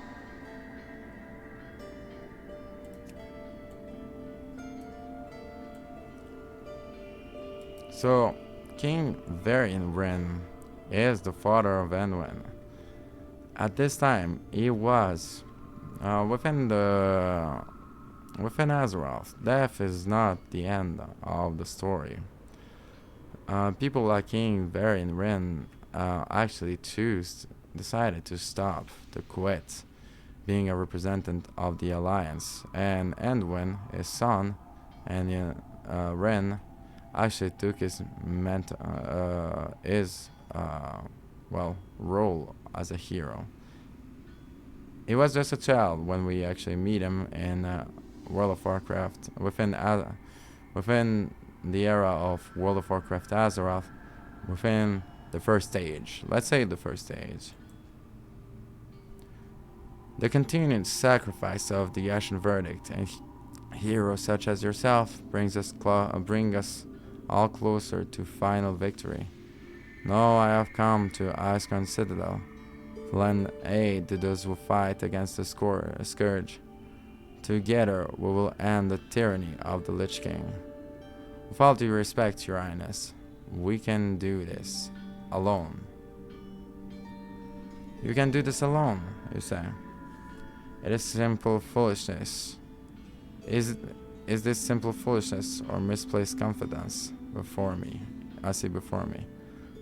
So, King Vyrah is the father of Anduin. At this time, he was within Azeroth. Death is not the end of the story. People like King Vyrah actually decided to quit being a representative of the Alliance, and Anduin, his son, and Ren actually took his role as a hero. He was just a child when we actually meet him in World of Warcraft, within the era of World of Warcraft Azeroth, within the first stage. Let's say the first stage. The continued sacrifice of the Ashen Verdict and heroes such as yourself bring us all closer to final victory. Now I have come to Icecrown Citadel to lend aid to those who fight against the Scourge. Together we will end the tyranny of the Lich King. With all due respect, Your Highness, we can do this alone. You can do this alone, you say. It is simple foolishness. Is this simple foolishness or misplaced confidence before me? I see before me.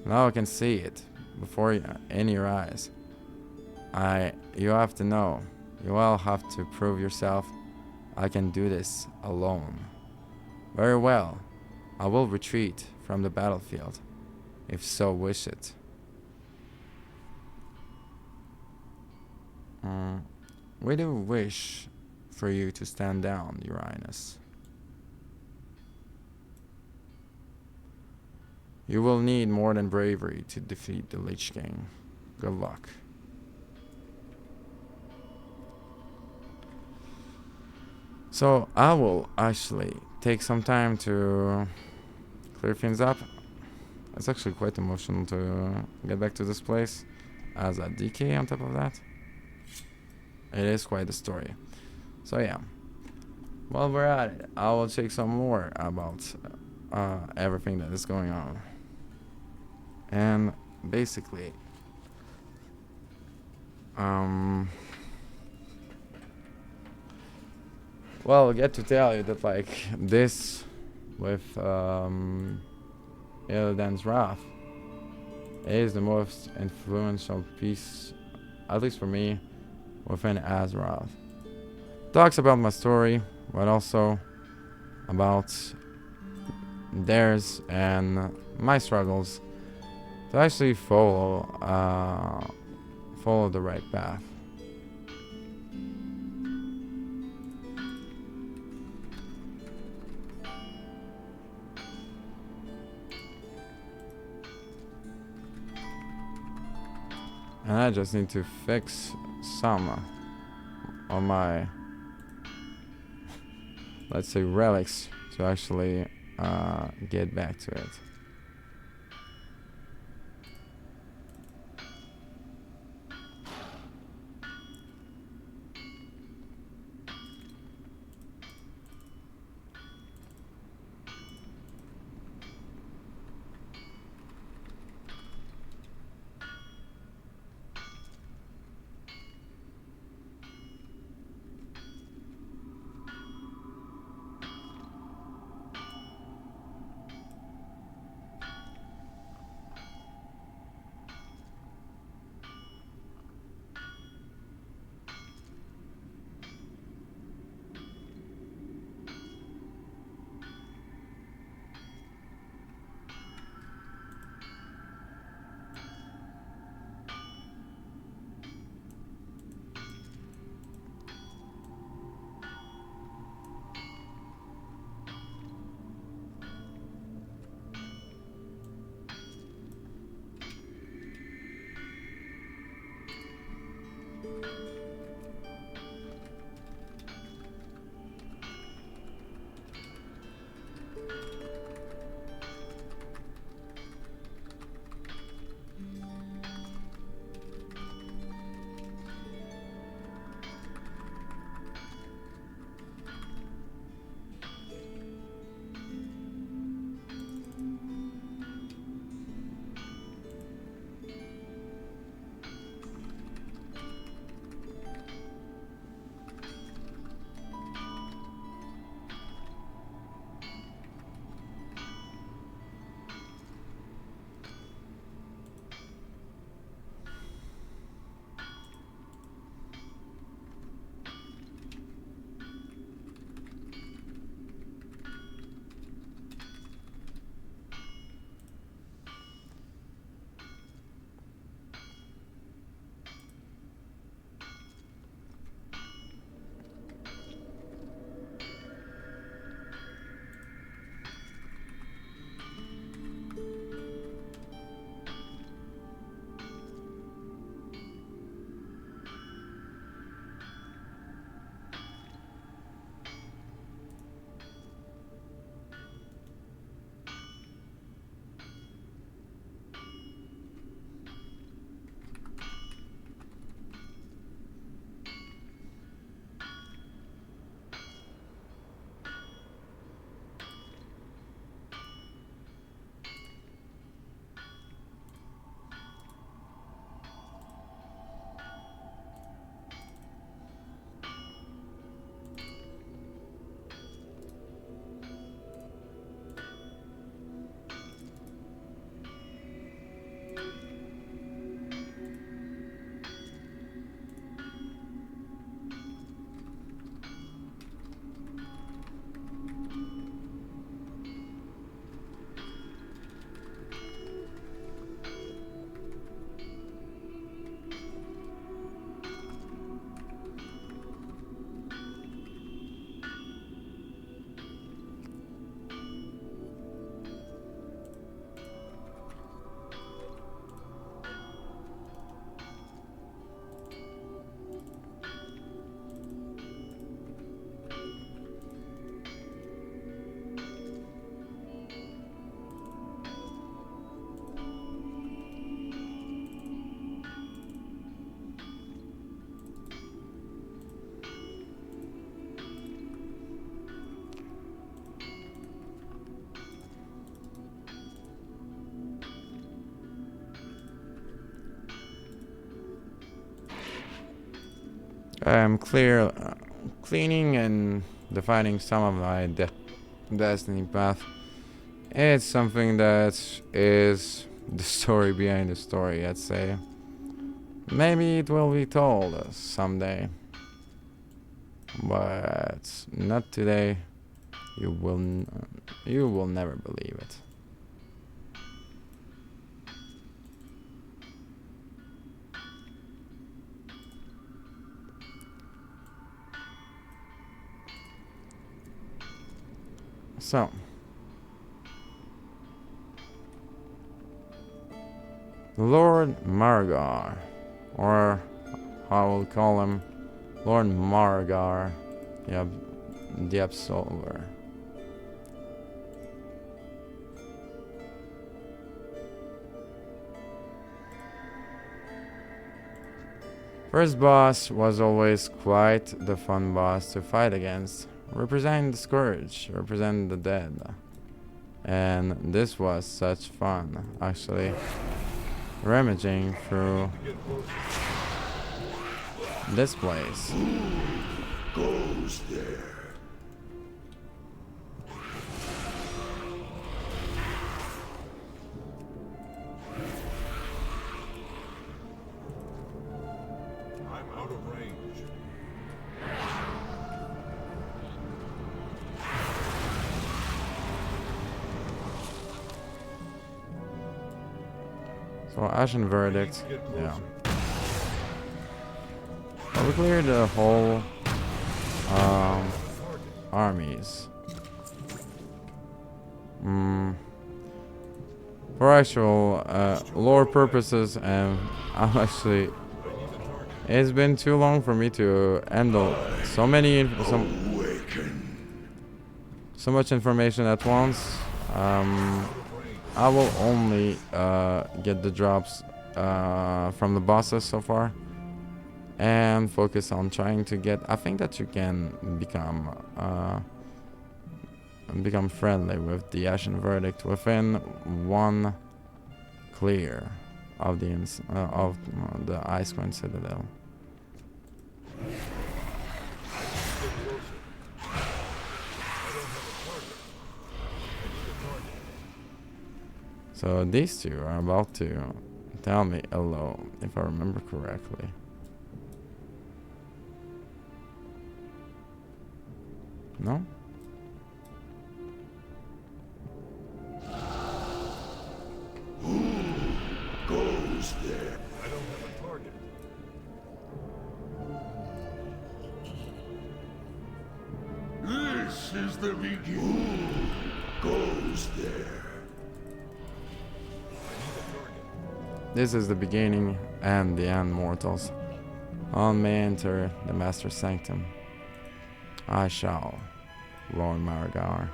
Now I can see it before you, in your eyes. You have to know. You all have to prove yourself. I can do this alone. Very well. I will retreat from the battlefield, if so wish it. We do wish for you to stand down, Your Highness. You will need more than bravery to defeat the Lich King. Good luck. So I will actually take some time to clear things up. It's actually quite emotional to get back to this place as a DK on top of that. It is quite a story. So yeah, while we're at it, I will take some more about everything that is going on. And basically, well, I get to tell you that like this with Illidan's Wrath is the most influential piece, at least for me, within Azeroth. Talks about my story, but also about theirs and my struggles to actually follow the right path. And I just need to fix some of my, let's say, relics to actually get back to it. Cleaning and defining some of my destiny path. It's something that is the story behind the story, I'd say. Maybe it will be told someday, but not today. You will never believe it. So, Lord Margar, or I will call him Lord Margar, the Absolver. First boss was always quite the fun boss to fight against. Representing the Scourge, representing the dead. And this was such fun, actually. Rummaging through this place. Goes there. I'm out of range. So Ashen Verdict, yeah. Well, we cleared the whole armies. For actual lore purposes, and I'm actually, it's been too long for me to handle so much information at once. I will only get the drops from the bosses so far, and focus on trying to get. I think that you can become friendly with the Ashen Verdict within one clear of the Ice Queen Citadel. So these two are about to tell me hello, if I remember correctly. No? Goes there. I don't have a target. This is the beginning. Goes there. This is the beginning and the end, mortals. On may enter the Master Sanctum. I shall, Lord Margar.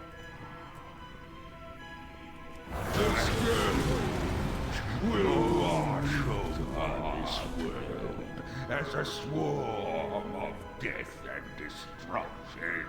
The scourge will wash over this world as a swarm of death and destruction.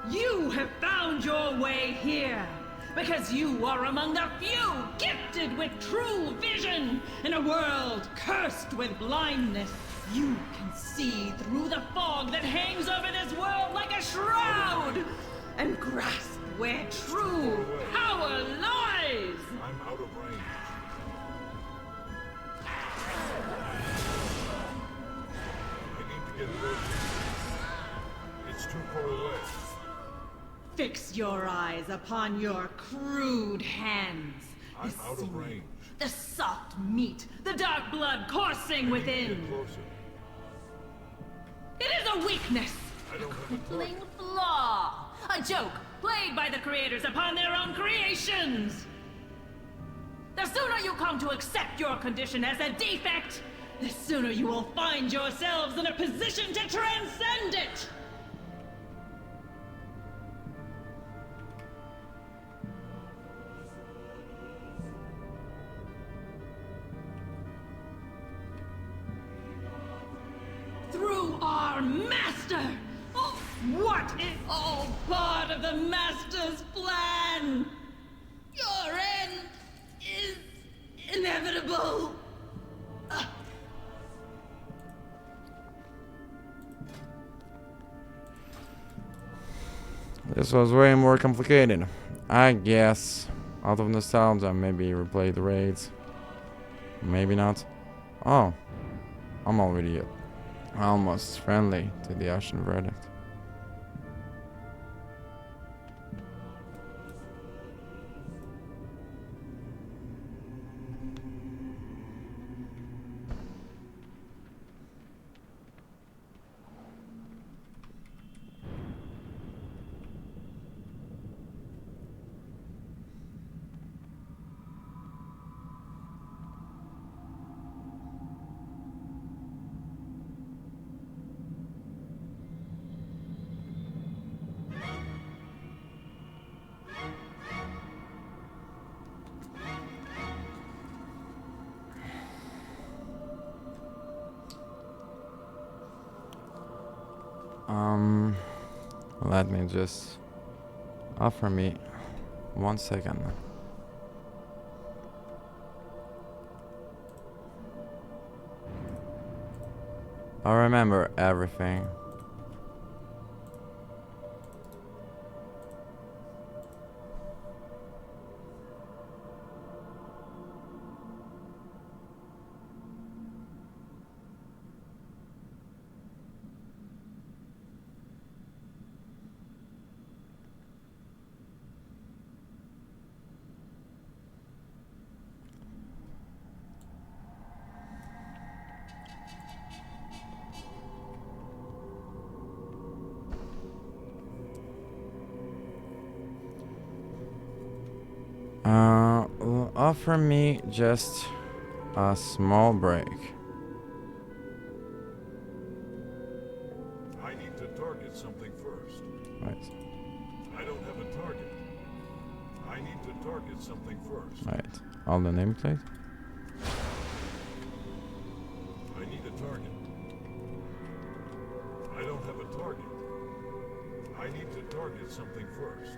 You have found your way here, because you are among the few gifted with true vision. In a world cursed with blindness, you can see through the fog that hangs over this world like a shroud, and grasp where true power lies. I'm out of range. I need to get closer. It's too far away. Fix your eyes upon your crude hands. I'm The out of seed, range. the soft meat, the dark blood coursing within. Get closer. It is a weakness, I a don't have a crippling flaw, a joke played by the creators upon their own creations. The sooner you come to accept your condition as a defect, the sooner you will find yourselves in a position to transcend it. You are master! Oh, what is all part of the master's plan? Your end is inevitable. This was way more complicated. I guess. Out of nostalgia, maybe replay the raids. Maybe not. Oh. I'm already almost friendly to the Ashen Verdict. Let me just offer me 1 second. I remember everything. Offer me just a small break. I need to target something first. Right, I don't have a target. I need to target something first. right. All the nameplate. I need a target. I don't have a target. I need to target something first.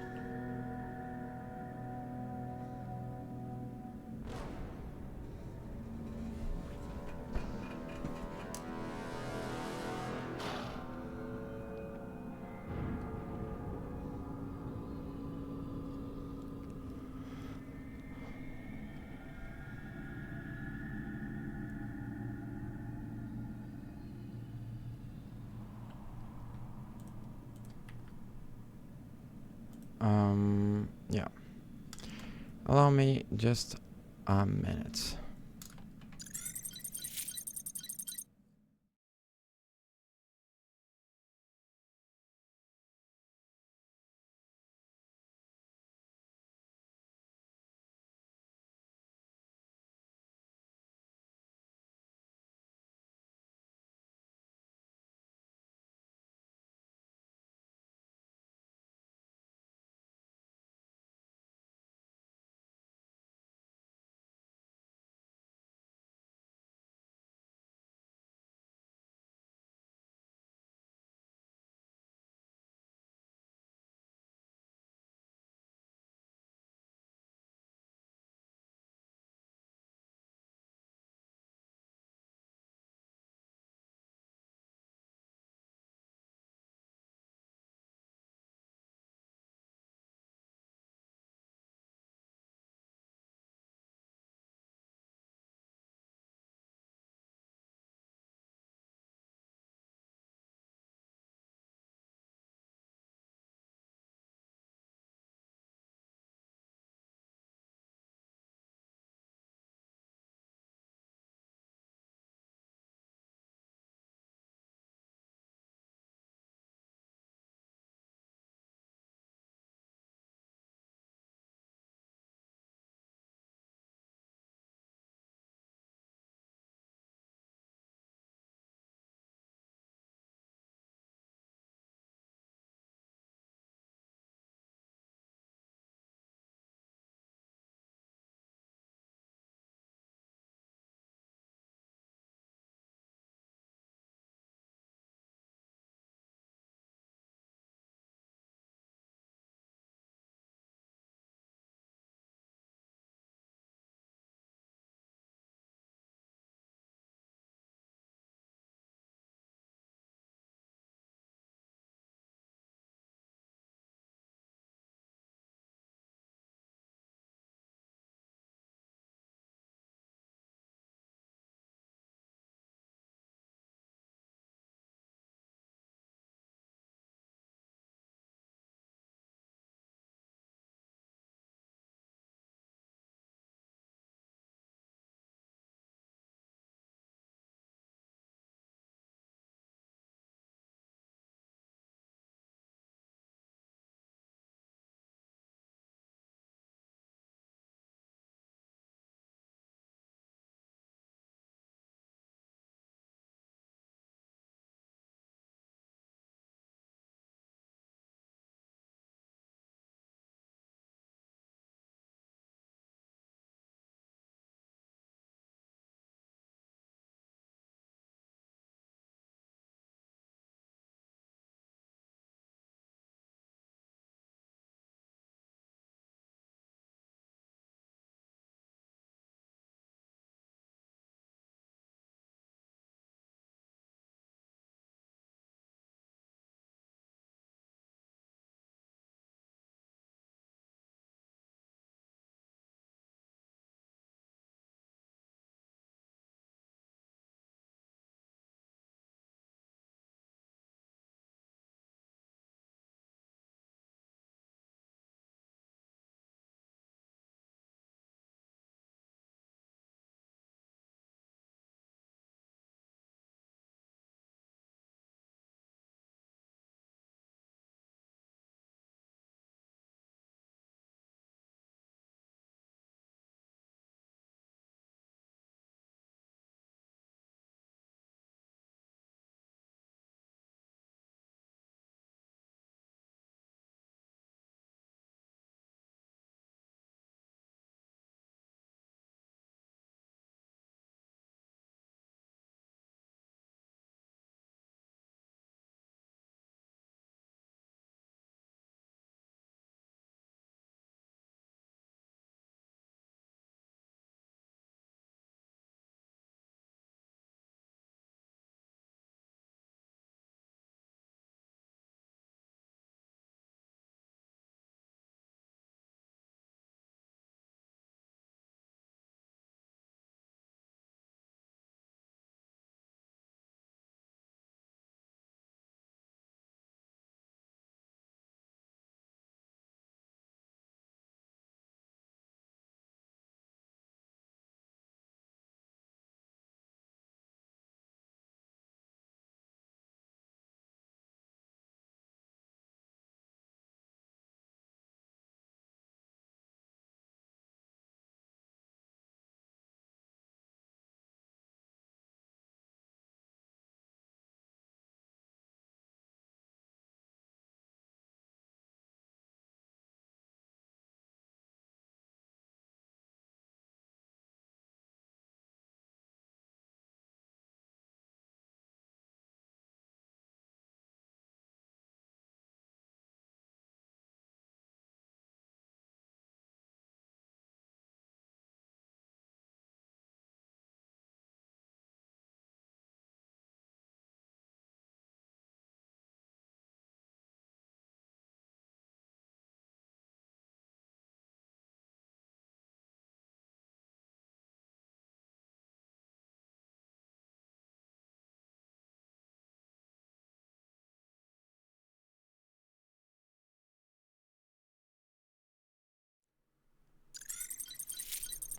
Yeah. Allow me just a minute.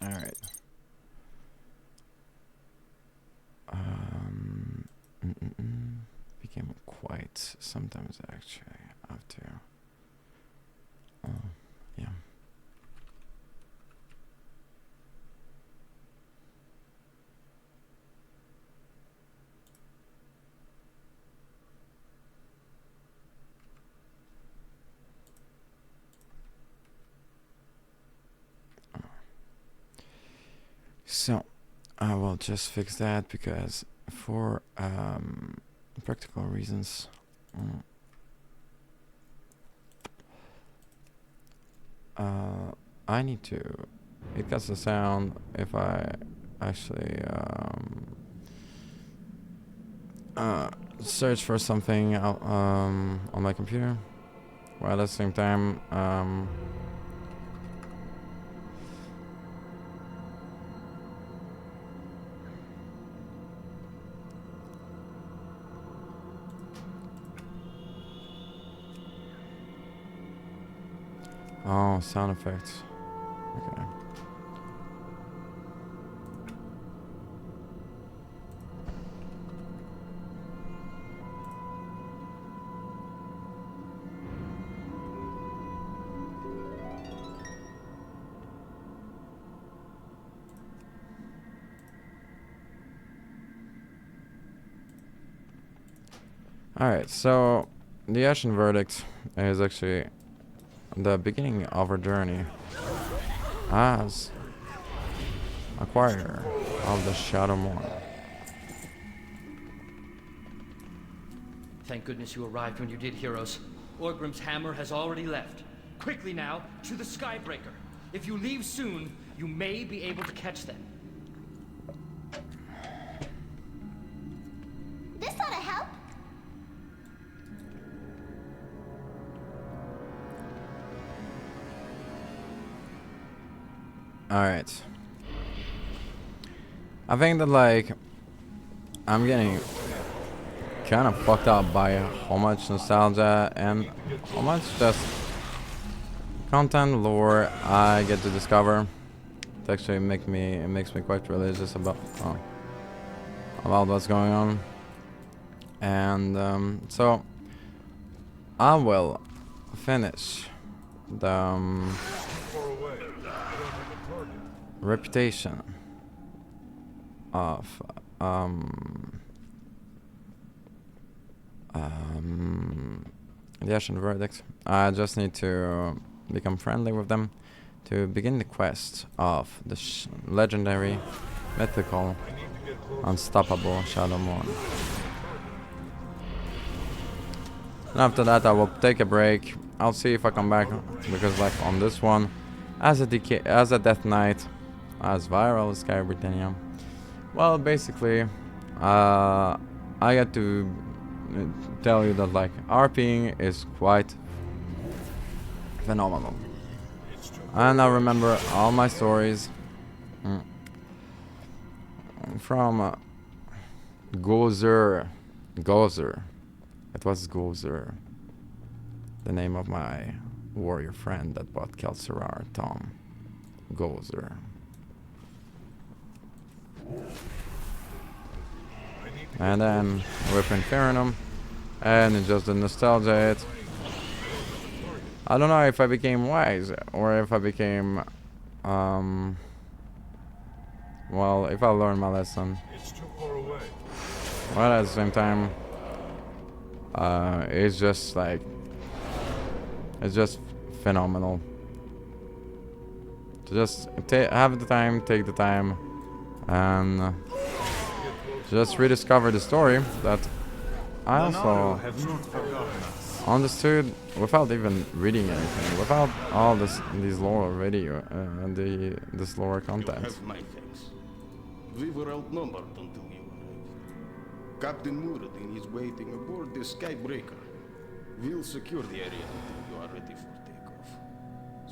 Alright. Became quite sometimes actually after. Yeah. So I will just fix that because for practical reasons. I need to. It cuts the sound if I actually search for something on my computer, while at the same time oh, sound effects. Okay. Alright, so the Ashen Verdict is actually the beginning of our journey as acquirer of the Shadowmourne. Thank goodness you arrived when you did, heroes. Orgrim's hammer has already left. Quickly now, to the Skybreaker. If you leave soon, you may be able to catch them. This ought to help. Alright. I think that, like, I'm getting kind of fucked up by how much nostalgia and how much just content lore I get to discover. It actually makes me quite religious about what's going on. And so I will finish the reputation of the Ashen Verdict. I just need to become friendly with them to begin the quest of the legendary, mythical, unstoppable Shadowmourne. And after that I will take a break. I'll see if I come back, because like on this one, as a Death Knight, as Vyrah Sky Britannia, well, basically I get to tell you that like RPing is quite phenomenal. And I remember all my stories from Gozer. It was Gozer, the name of my warrior friend that bought Kelsirar, Tom Gozer. And then with Infernum, and it's just the nostalgia. I don't know if I became wise or if I became, well, if I learned my lesson. But at the same time, it's just like, it's just phenomenal. To just have the time, take the time, and just rediscover the story that I also understood without even reading anything, without all these lore already, this lore content. You have my thanks. We were outnumbered until you arrived. Captain Muradin is waiting aboard the Skybreaker. We'll secure the area until you are ready for takeoff.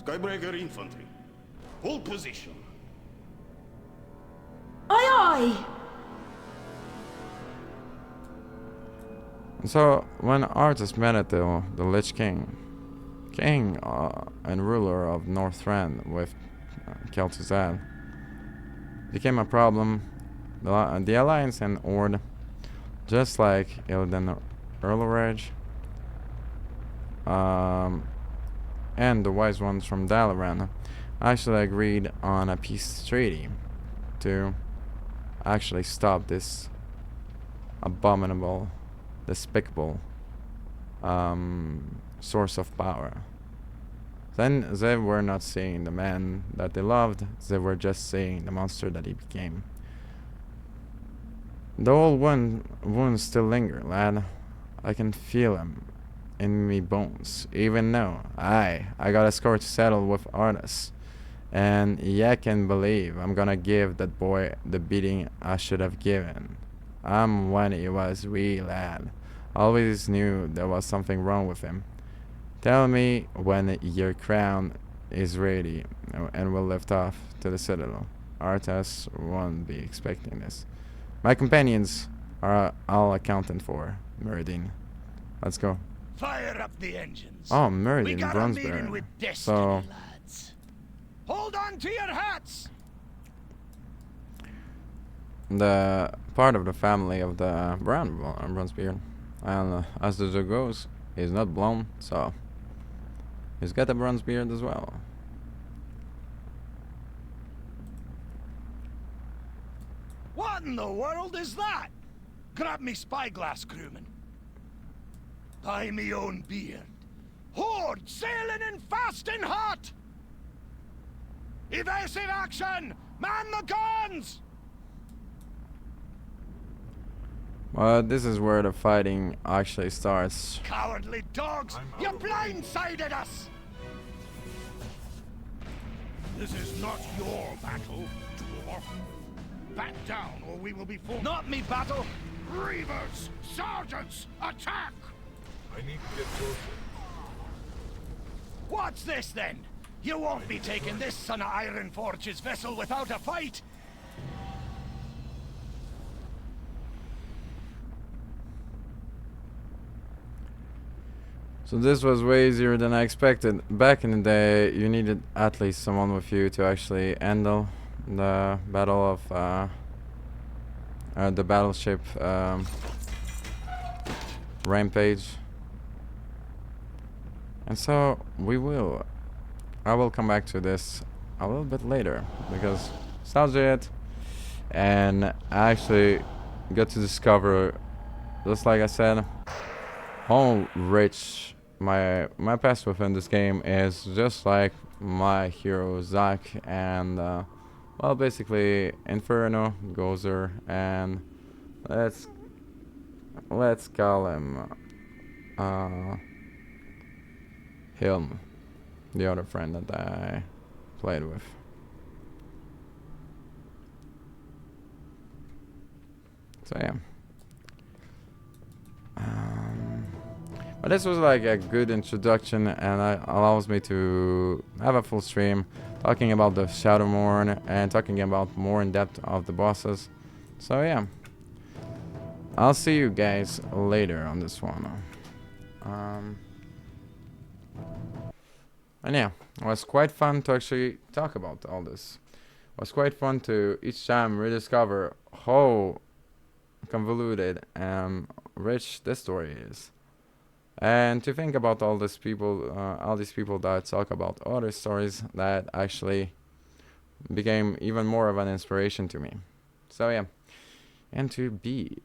Skybreaker infantry, hold position. Aye, aye! So when Arthas met at the Lich King and ruler of Northrend with Kel'Thuzad, became a problem. The Alliance and Horde, just like Illidan Earlorage, and the wise ones from Dalaran, actually agreed on a peace treaty to actually stop this abominable, despicable source of power. Then they were not seeing the man that they loved, they were just seeing the monster that he became. The old wounds still linger, lad. I can feel them in me bones, even now. I got a score to settle with Artus. And yeah, I can believe I'm gonna give that boy the beating I should have given. When he was wee lad. Always knew there was something wrong with him. Tell me when your crown is ready and we'll lift off to the Citadel. Artus won't be expecting this. My companions are all accounted for, Muradin. Let's go. Fire up the engines. Oh, We Muradin, got a meeting Bronzebeard. with destiny, So, lads. Hold on to your hats. the part of the family of the Bronzebeard. And as the joke goes, he's not blown, so he's got a bronze beard as well. What in the world is that? Grab me spyglass, crewman. By me own beard. Horde sailing in fast and hot! Evasive action! Man the guns! Well, this is where the fighting actually starts. Cowardly dogs! You blindsided us! This is not your battle, dwarf. Back down, or we will be forced. Not me battle! Reavers! Sergeants! Attack! I need to get closer. What's this then? You won't be taking this son of Ironforge's vessel without a fight! So this was way easier than I expected. Back in the day, you needed at least someone with you to actually handle the battle of the battleship rampage. And so I will come back to this a little bit later because nostalgia it, and I actually got to discover, just like I said, how rich my past within this game is, just like my hero Zack and well, basically Inferno, Gozer, and let's call him Hilm, the other friend that I played with. So yeah. But this was like a good introduction, and it allows me to have a full stream talking about the Shadowmourne and talking about more in depth of the bosses. So yeah, I'll see you guys later on this one. And yeah, it was quite fun to actually talk about all this. It was quite fun to each time rediscover how convoluted and rich this story is. And to think about all these people that talk about other stories that actually became even more of an inspiration to me. So yeah, and to be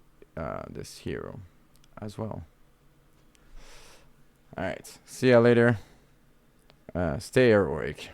this hero as well. Alright, see ya later. Stay heroic.